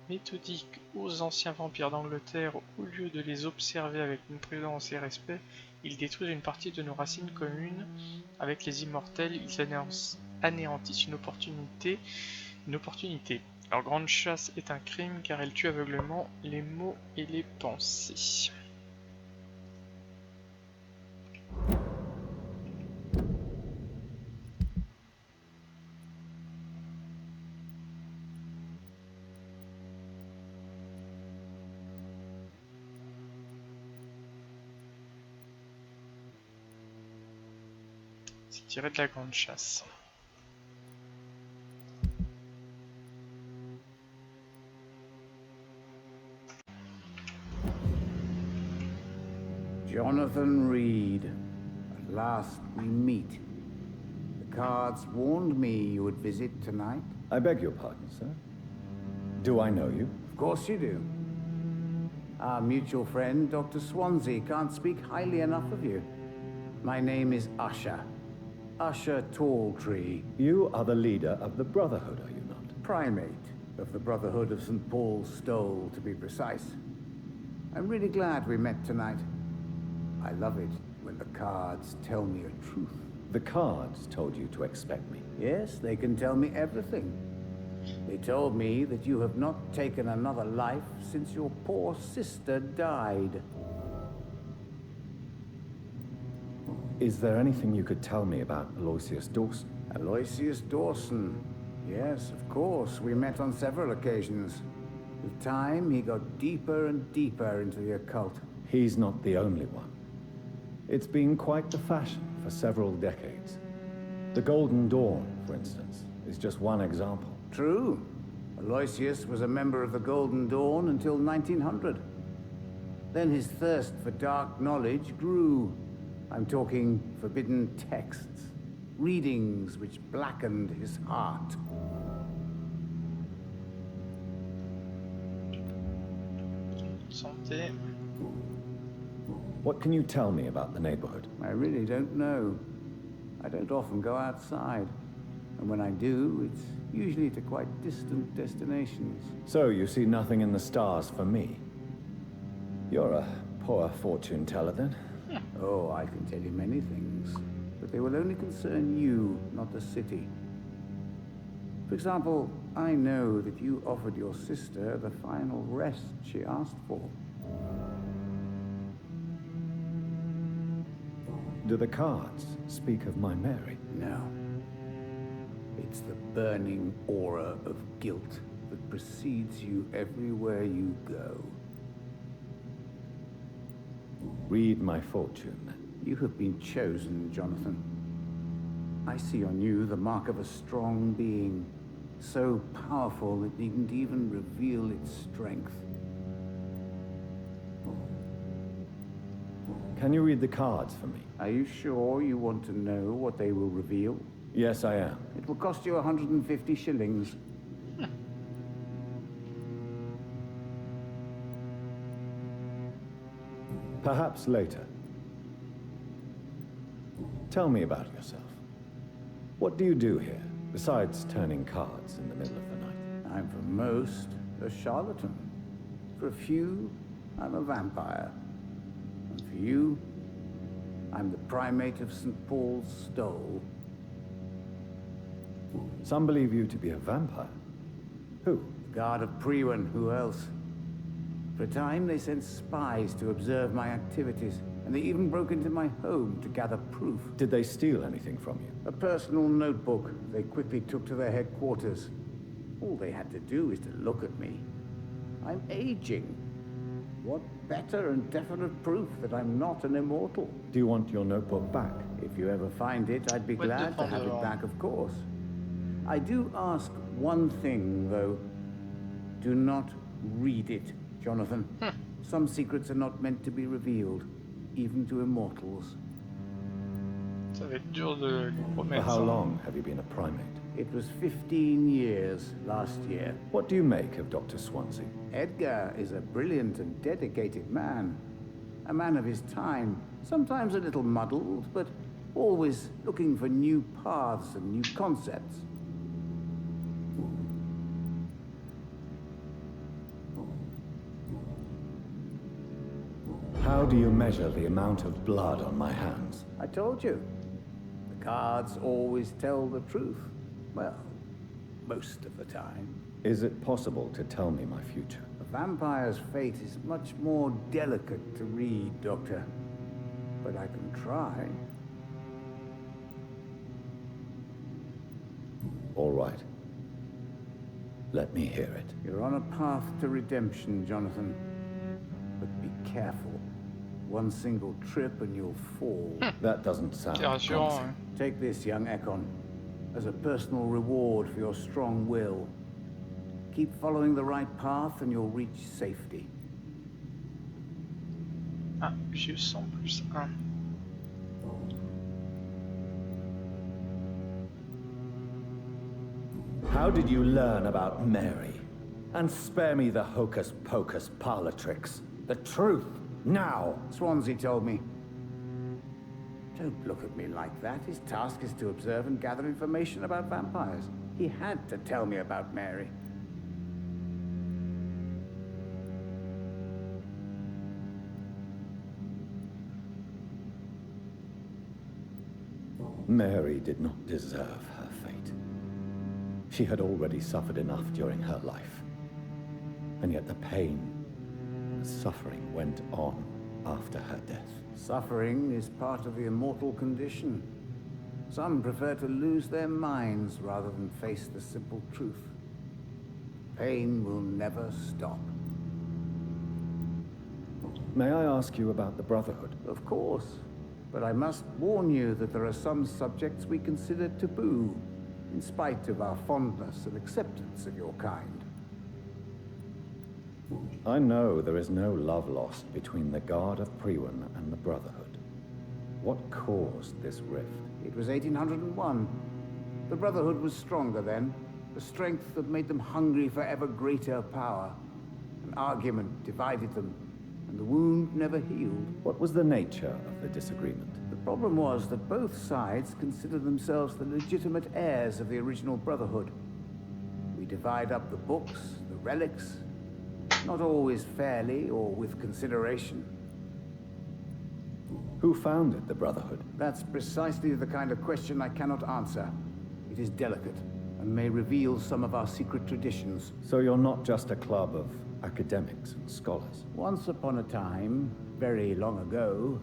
méthodiques aux anciens vampires d'Angleterre, au lieu de les observer avec une prudence et respect, ils détruisent une partie de nos racines communes avec les immortels. Ils anéantissent une opportunité. Leur grande chasse est un crime car elle tue aveuglément les mots et les pensées. C'est tiré de la grande chasse. Jonathan Reed. At last we meet. The cards warned me you would visit tonight. I beg your pardon, sir. Do I know you? Of course you do. Our mutual friend, Dr. Swansea, can't speak highly enough of you. My name is Usher. Usher Talltree. You are the leader of the Brotherhood, are you not? Primate of the Brotherhood of St. Paul's Stole, to be precise. I'm really glad we met tonight. I love it when the cards tell me a truth. The cards told you to expect me. Yes, they can tell me everything. They told me that you have not taken another life since your poor sister died. Is there anything you could tell me about Aloysius Dawson? Aloysius Dawson. Yes, of course. We met on several occasions. With time, he got deeper and deeper into the occult. He's not the only one. It's been quite the fashion for several decades. The Golden Dawn, for instance, is just one example. True. Aloysius was a member of the Golden Dawn until 1900. Then his thirst for dark knowledge grew. I'm talking forbidden texts, readings which blackened his heart. Santé. What can you tell me about the neighborhood? I really don't know. I don't often go outside. And when I do, it's usually to quite distant destinations. So you see nothing in the stars for me? You're a poor fortune teller then? Oh, I can tell you many things. But they will only concern you, not the city. For example, I know that you offered your sister the final rest she asked for. Do the cards speak of my Mary? No. It's the burning aura of guilt that precedes you everywhere you go. Read my fortune. You have been chosen, Jonathan. I see on you the mark of a strong being, so powerful it needn't even reveal its strength. Can you read the cards for me? Are you sure you want to know what they will reveal? Yes, I am. It will cost you 150 shillings. Perhaps later. Tell me about yourself. What do you do here, besides turning cards in the middle of the night? I'm for most a charlatan. For a few, I'm a vampire. And for you, I'm the primate of St. Paul's Stole. Some believe you to be a vampire. Who? Guard of Priwen, who else? For a time, they sent spies to observe my activities, and they even broke into my home to gather proof. Did they steal anything from you? A personal notebook they quickly took to their headquarters. All they had to do is to look at me. I'm aging. What better and definite proof that I'm not an immortal? Do you want your notebook back? If you ever find it, I'd be What glad to have it back, of course. I do ask one thing, though. Do not read it, Jonathan. Some secrets are not meant to be revealed, even to immortals. Ça va être dur de lui For promettre. how ça. long have you been a primate? It was 15 years last year. What do you make of Dr. Swansea? Edgar is a brilliant and dedicated man. A man of his time, sometimes a little muddled, but always looking for new paths and new concepts. How do you measure the amount of blood on my hands? I told you. The cards always tell the truth. Well, most of the time. Is it possible to tell me my future? A vampire's fate is much more delicate to read, Doctor. But I can try. All right. Let me hear it. You're on a path to redemption, Jonathan. But be careful. One single trip and you'll fall. That doesn't sound C'est rassurant. promising. Hein. Take this, young Ekon, as a personal reward for your strong will. Keep following the right path and you'll reach safety. Ah, vieux sang plus 1. How did you learn about Mary? And spare me the hocus-pocus parlor tricks. The truth, now! Swansea told me. Don't look at me like that. His task is to observe and gather information about vampires. He had to tell me about Mary. Mary did not deserve her fate. She had already suffered enough during her life. And yet the pain, the suffering went on after her death. Suffering is part of the immortal condition. Some prefer to lose their minds rather than face the simple truth. Pain will never stop. May I ask you about the Brotherhood? Of course. But I must warn you that there are some subjects we consider taboo, in spite of our fondness and acceptance of your kind. I know there is no love lost between the Guard of Priwen and the Brotherhood. What caused this rift? It was 1801. The Brotherhood was stronger then, a strength that made them hungry for ever greater power. An argument divided them, and the wound never healed. What was the nature of the disagreement? The problem was that both sides considered themselves the legitimate heirs of the original Brotherhood. We divide up the books, the relics, not always fairly or with consideration. Who founded the Brotherhood? That's precisely the kind of question I cannot answer. It is delicate, and may reveal some of our secret traditions. So you're not just a club of academics and scholars? Once upon a time, very long ago,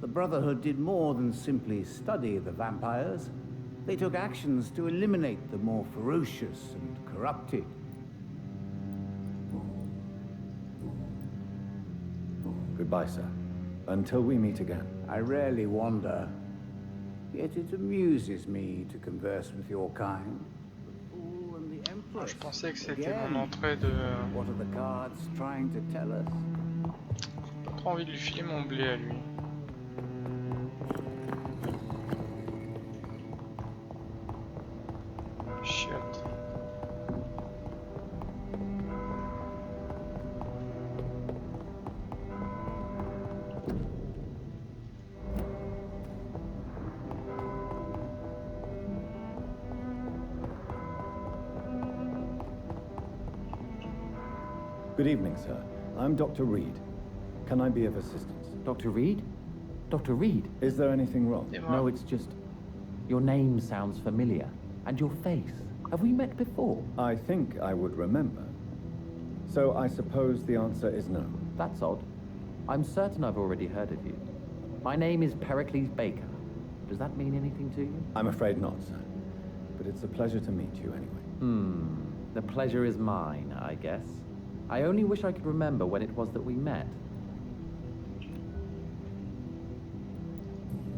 the Brotherhood did more than simply study the vampires. They took actions to eliminate the more ferocious and corrupted. Goodbye, sir. Until we meet again. I rarely wander, yet it amuses me to converse with your kind. The fool and the Empress. Je pensais que c'était Again. mon entrée de... What are the cards trying to tell us? Pas trop envie de lui filer mon blé à lui. Chiotte. Good evening, sir. I'm Dr. Reed. Can I be of assistance? Dr. Reed? Dr. Reed? Is there anything wrong? No, it's just... Your name sounds familiar. And your face. Have we met before? I think I would remember. So I suppose the answer is no. That's odd. I'm certain I've already heard of you. My name is Pericles Baker. Does that mean anything to you? I'm afraid not, sir. But it's a pleasure to meet you anyway. The pleasure is mine, I guess. I only wish I could remember when it was that we met.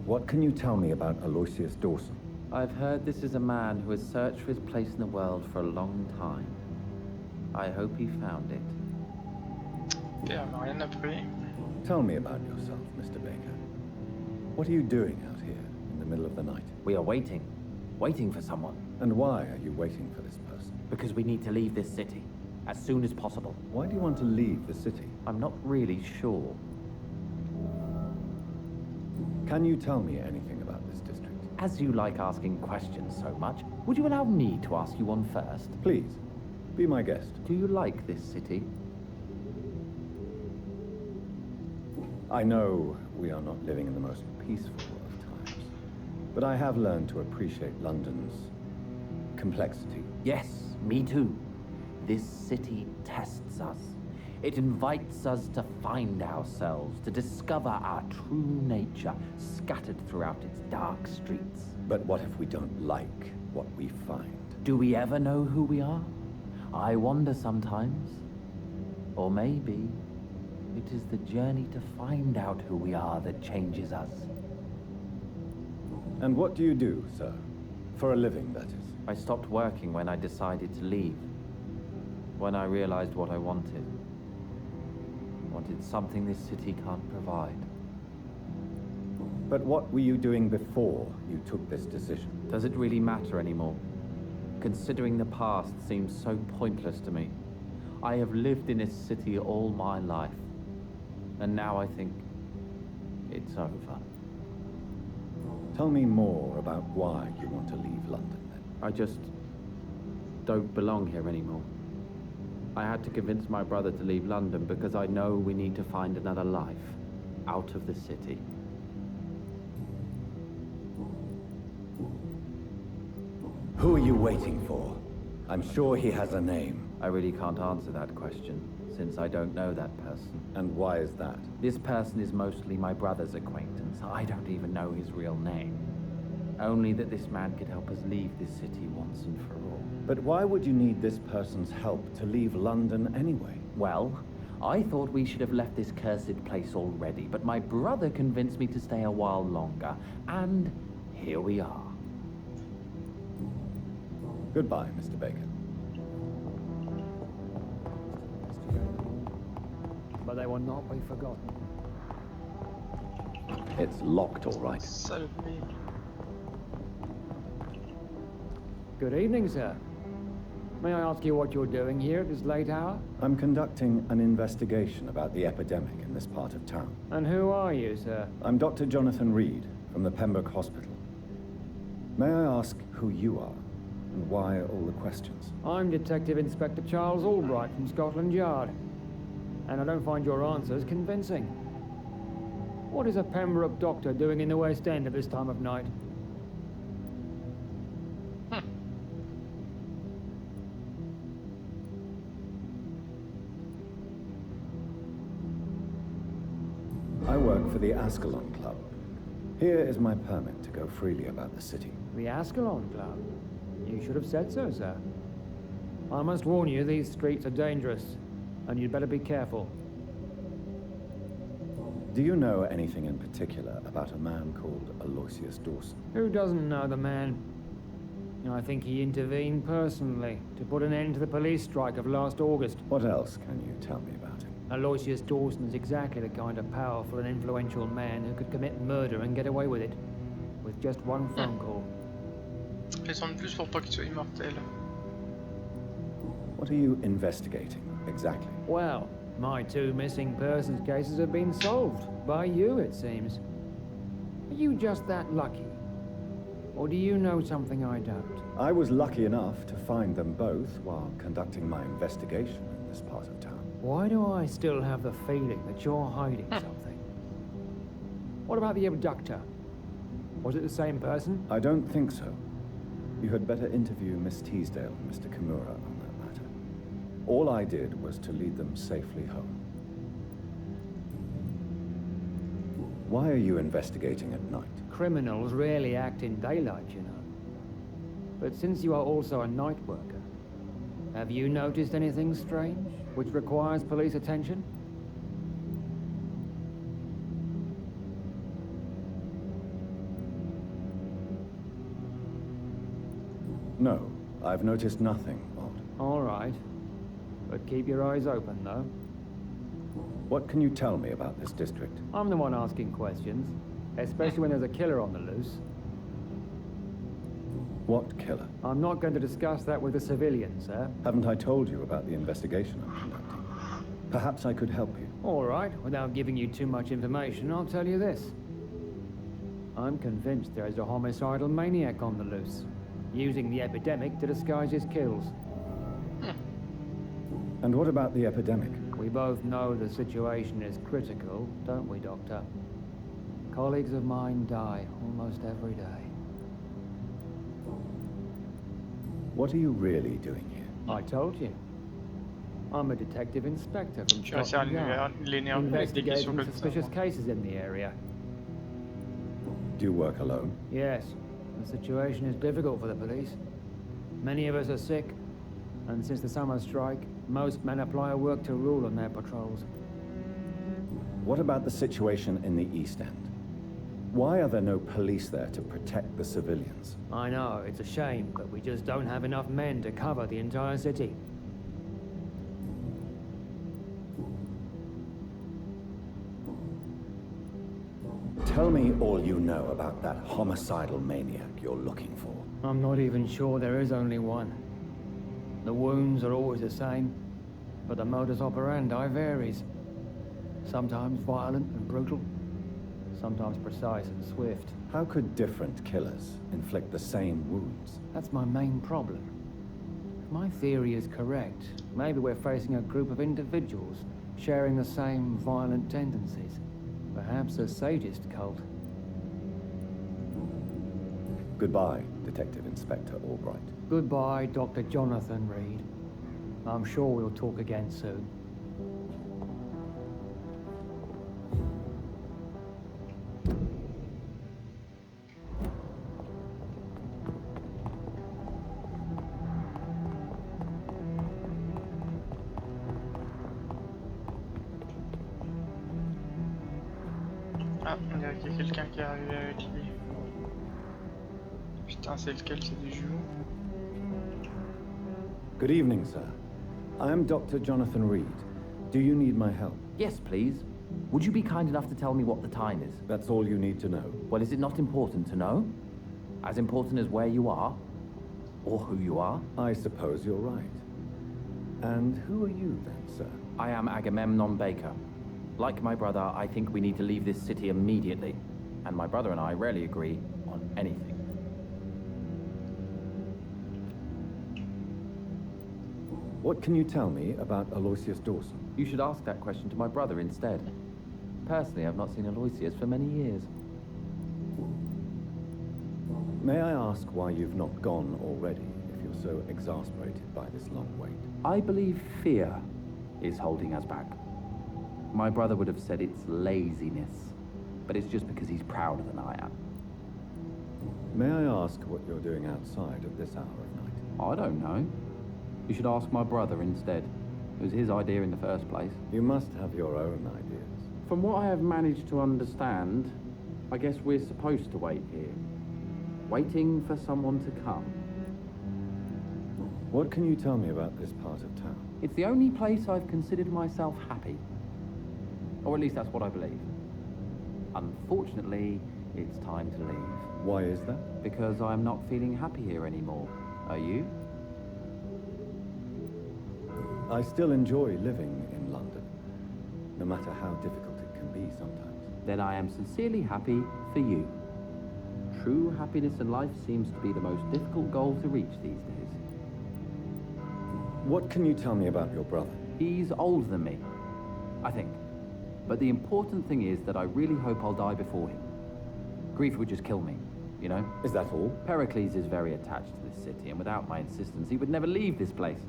What can you tell me about Aloysius Dawson? I've heard this is a man who has searched for his place in the world for a long time. I hope he found it. Yeah, m'a rien appris. Tell me about yourself, Mr. Baker. What are you doing out here in the middle of the night? We are waiting. Waiting for someone. And why are you waiting for this person? Because we need to leave this city. As soon as possible. Why do you want to leave the city? I'm not really sure. Can you tell me anything about this district? As you like asking questions so much, would you allow me to ask you one first? Please, be my guest. Do you like this city? I know we are not living in the most peaceful of times, but I have learned to appreciate London's complexity. Yes, me too. This city tests us. It invites us to find ourselves, to discover our true nature scattered throughout its dark streets. But what if we don't like what we find? Do we ever know who we are? I wonder sometimes. Or maybe it is the journey to find out who we are that changes us. And what do you do, sir? For a living, that is. I stopped working when I decided to leave. When I realized what I wanted. Wanted something this city can't provide. But what were you doing before you took this decision? Does it really matter anymore? Considering the past seems so pointless to me. I have lived in this city all my life. And now I think it's over. Tell me more about why you want to leave London, then. I just don't belong here anymore. I had to convince my brother to leave London because I know we need to find another life out of the city. Who are you waiting for? I'm sure he has a name. I really can't answer that question, since I don't know that person. And why is that? This person is mostly my brother's acquaintance. I don't even know his real name. Only that this man could help us leave this city once and for all. But why would you need this person's help to leave London anyway? Well, I thought we should have left this cursed place already, but my brother convinced me to stay a while longer, and here we are. Goodbye, Mr. Baker. But they will not be forgotten. It's locked, all right. Saloperie. Good evening, sir. May I ask you what you're doing here at this late hour? I'm conducting an investigation about the epidemic in this part of town. And who are you, sir? I'm Dr. Jonathan Reed from the Pembroke Hospital. May I ask who you are and why all the questions? I'm Detective Inspector Charles Albright from Scotland Yard. And I don't find your answers convincing. What is a Pembroke doctor doing in the West End at this time of night? I work for the Ascalon Club. Here is my permit to go freely about the city. The Ascalon Club? You should have said so, sir. I must warn you, these streets are dangerous, and you'd better be careful. Do you know anything in particular about a man called Aloysius Dawson? Who doesn't know the man? I think he intervened personally to put an end to the police strike of last August. What else can you tell me about him? Aloysius Dawson is exactly the kind of powerful and influential man who could commit murder and get away with it, with just one phone call. Raison de plus pour pas qu'il soit immortel. What are you investigating, exactly? Well, my 2 missing persons cases have been solved. By you, it seems. Are you just that lucky? Or do you know something I don't? I was lucky enough to find them both while conducting my investigation in this part of town. Why do I still have the feeling that you're hiding something? What about the abductor? Was it the same person? I don't think so. You had better interview Miss Teasdale and Mr. Kimura on that matter. All I did was to lead them safely home. Why are you investigating at night? Criminals rarely act in daylight, you know. But since you are also a night worker, have you noticed anything strange which requires police attention? No, I've noticed nothing odd. All right. But keep your eyes open, though. What can you tell me about this district? I'm the one asking questions, especially when there's a killer on the loose. What killer? I'm not going to discuss that with the civilians, sir. Haven't I told you about the investigation I'm conducting? Perhaps I could help you. All right, without giving you too much information, I'll tell you this. I'm convinced there is a homicidal maniac on the loose, using the epidemic to disguise his kills. And what about the epidemic? We both know the situation is critical, don't we, Doctor? Colleagues of mine die almost every day. What are you really doing here? I told you. I'm a detective inspector from Tu vas Scotland Yard, l'énerver avec des questions investigating comme ça. suspicious cases in the area. Do you work alone? Yes, the situation is difficult for the police. Many of us are sick, and since the summer strike, most men apply a work to rule on their patrols. What about the situation in the East End? Why are there no police there to protect the civilians? I know, it's a shame, but we just don't have enough men to cover the entire city. Tell me all you know about that homicidal maniac you're looking for. I'm not even sure there is only one. The wounds are always the same, but the modus operandi varies. Sometimes violent and brutal, sometimes precise and swift. How could different killers inflict the same wounds? That's my main problem. If my theory is correct, maybe we're facing a group of individuals sharing the same violent tendencies. Perhaps a sadist cult. Goodbye, Detective Inspector Albright. Goodbye, Dr. Jonathan Reed. I'm sure we'll talk again soon. Ah, on dirait qu'il y a quelqu'un qui est arrivé avec lui. Putain, c'est lequel? C'est des jumeaux? Good evening, sir. I am Dr. Jonathan Reed. Do you need my help? Yes, please. Would you be kind enough to tell me what the time is? That's all you need to know. Well, is it not important to know? As important as where you are? or who you are. I suppose you're right. And who are you then, sir? I am Agamemnon Baker. Like my brother, I think we need to leave this city immediately. And my brother and I rarely agree on anything. What can you tell me about Aloysius Dawson? You should ask that question to my brother instead. Personally, I've not seen Aloysius for many years. May I ask why you've not gone already, if you're so exasperated by this long wait? I believe fear is holding us back. My brother would have said it's laziness, but it's just because he's prouder than I am. May I ask what you're doing outside at this hour of night? I don't know. You should ask my brother instead. It was his idea in the first place. You must have your own ideas. From what I have managed to understand, I guess we're supposed to wait here. Waiting for someone to come. What can you tell me about this part of town? It's the only place I've considered myself happy. Or at least that's what I believe. Unfortunately, it's time to leave. Why is that? Because I'm not feeling happy here anymore. Are you? I still enjoy living in London, no matter how difficult it can be sometimes. Then I am sincerely happy for you. True happiness in life seems to be the most difficult goal to reach these days. What can you tell me about your brother? He's older than me, I think. But the important thing is that I really hope I'll die before him. Grief would just kill me, you know? Is that all? Pericles is very attached to this city, and without my insistence, he would never leave this place.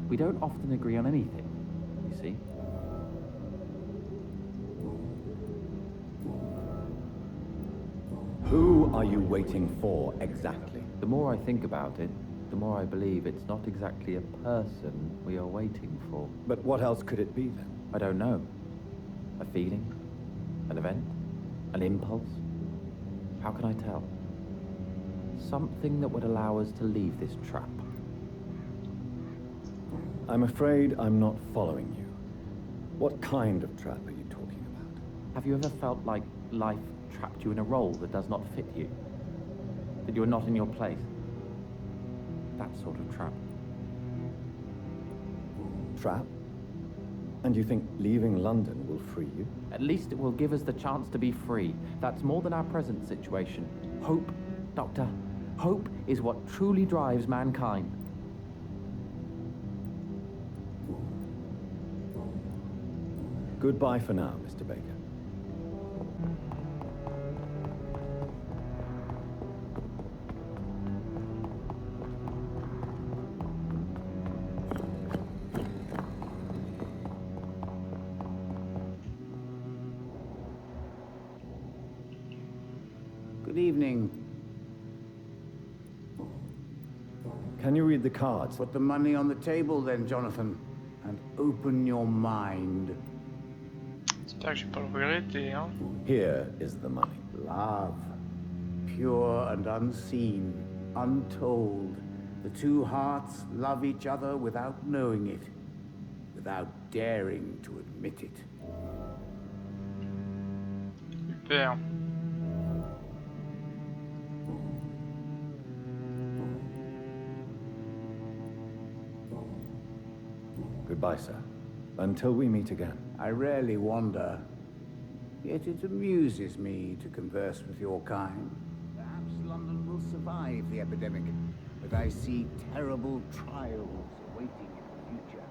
We don't often agree on anything, you see? Who are you waiting for, exactly? The more I think about it, the more I believe it's not exactly a person we are waiting for. But what else could it be, then? I don't know. A feeling? An event? An impulse? How can I tell? Something that would allow us to leave this trap. I'm afraid I'm not following you. What kind of trap are you talking about? Have you ever felt like life trapped you in a role that does not fit you? That you are not in your place? That sort of trap. Trap? And you think leaving London will free you? At least it will give us the chance to be free. That's more than our present situation. Hope, Doctor. Hope is what truly drives mankind. Goodbye for now, Mr. Baker. Good evening. Can you read the cards? Put the money on the table then, Jonathan, and open your mind. J'espère que je vais pas le regretter, hein. Here is the money. Love, pure and unseen, untold. The two hearts love each other without knowing it, without daring to admit it. Super. Goodbye, sir. Until we meet again. I rarely wander, yet it amuses me to converse with your kind. Perhaps London will survive the epidemic, but I see terrible trials awaiting in the future.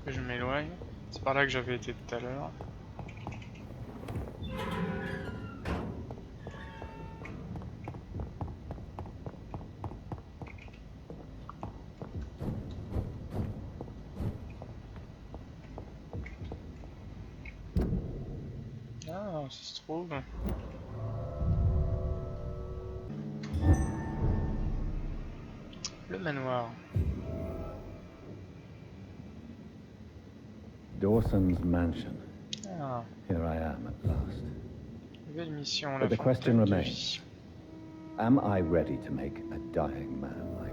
Je m'éloigne. C'est par là que j'avais été tout à l'heure. Ah, ça se trouve. Le manoir. Dawson's mansion. Ah, Here I am at last. nouvelle mission, But la the question fontaine de remains. vie. Am I ready to make a dying man my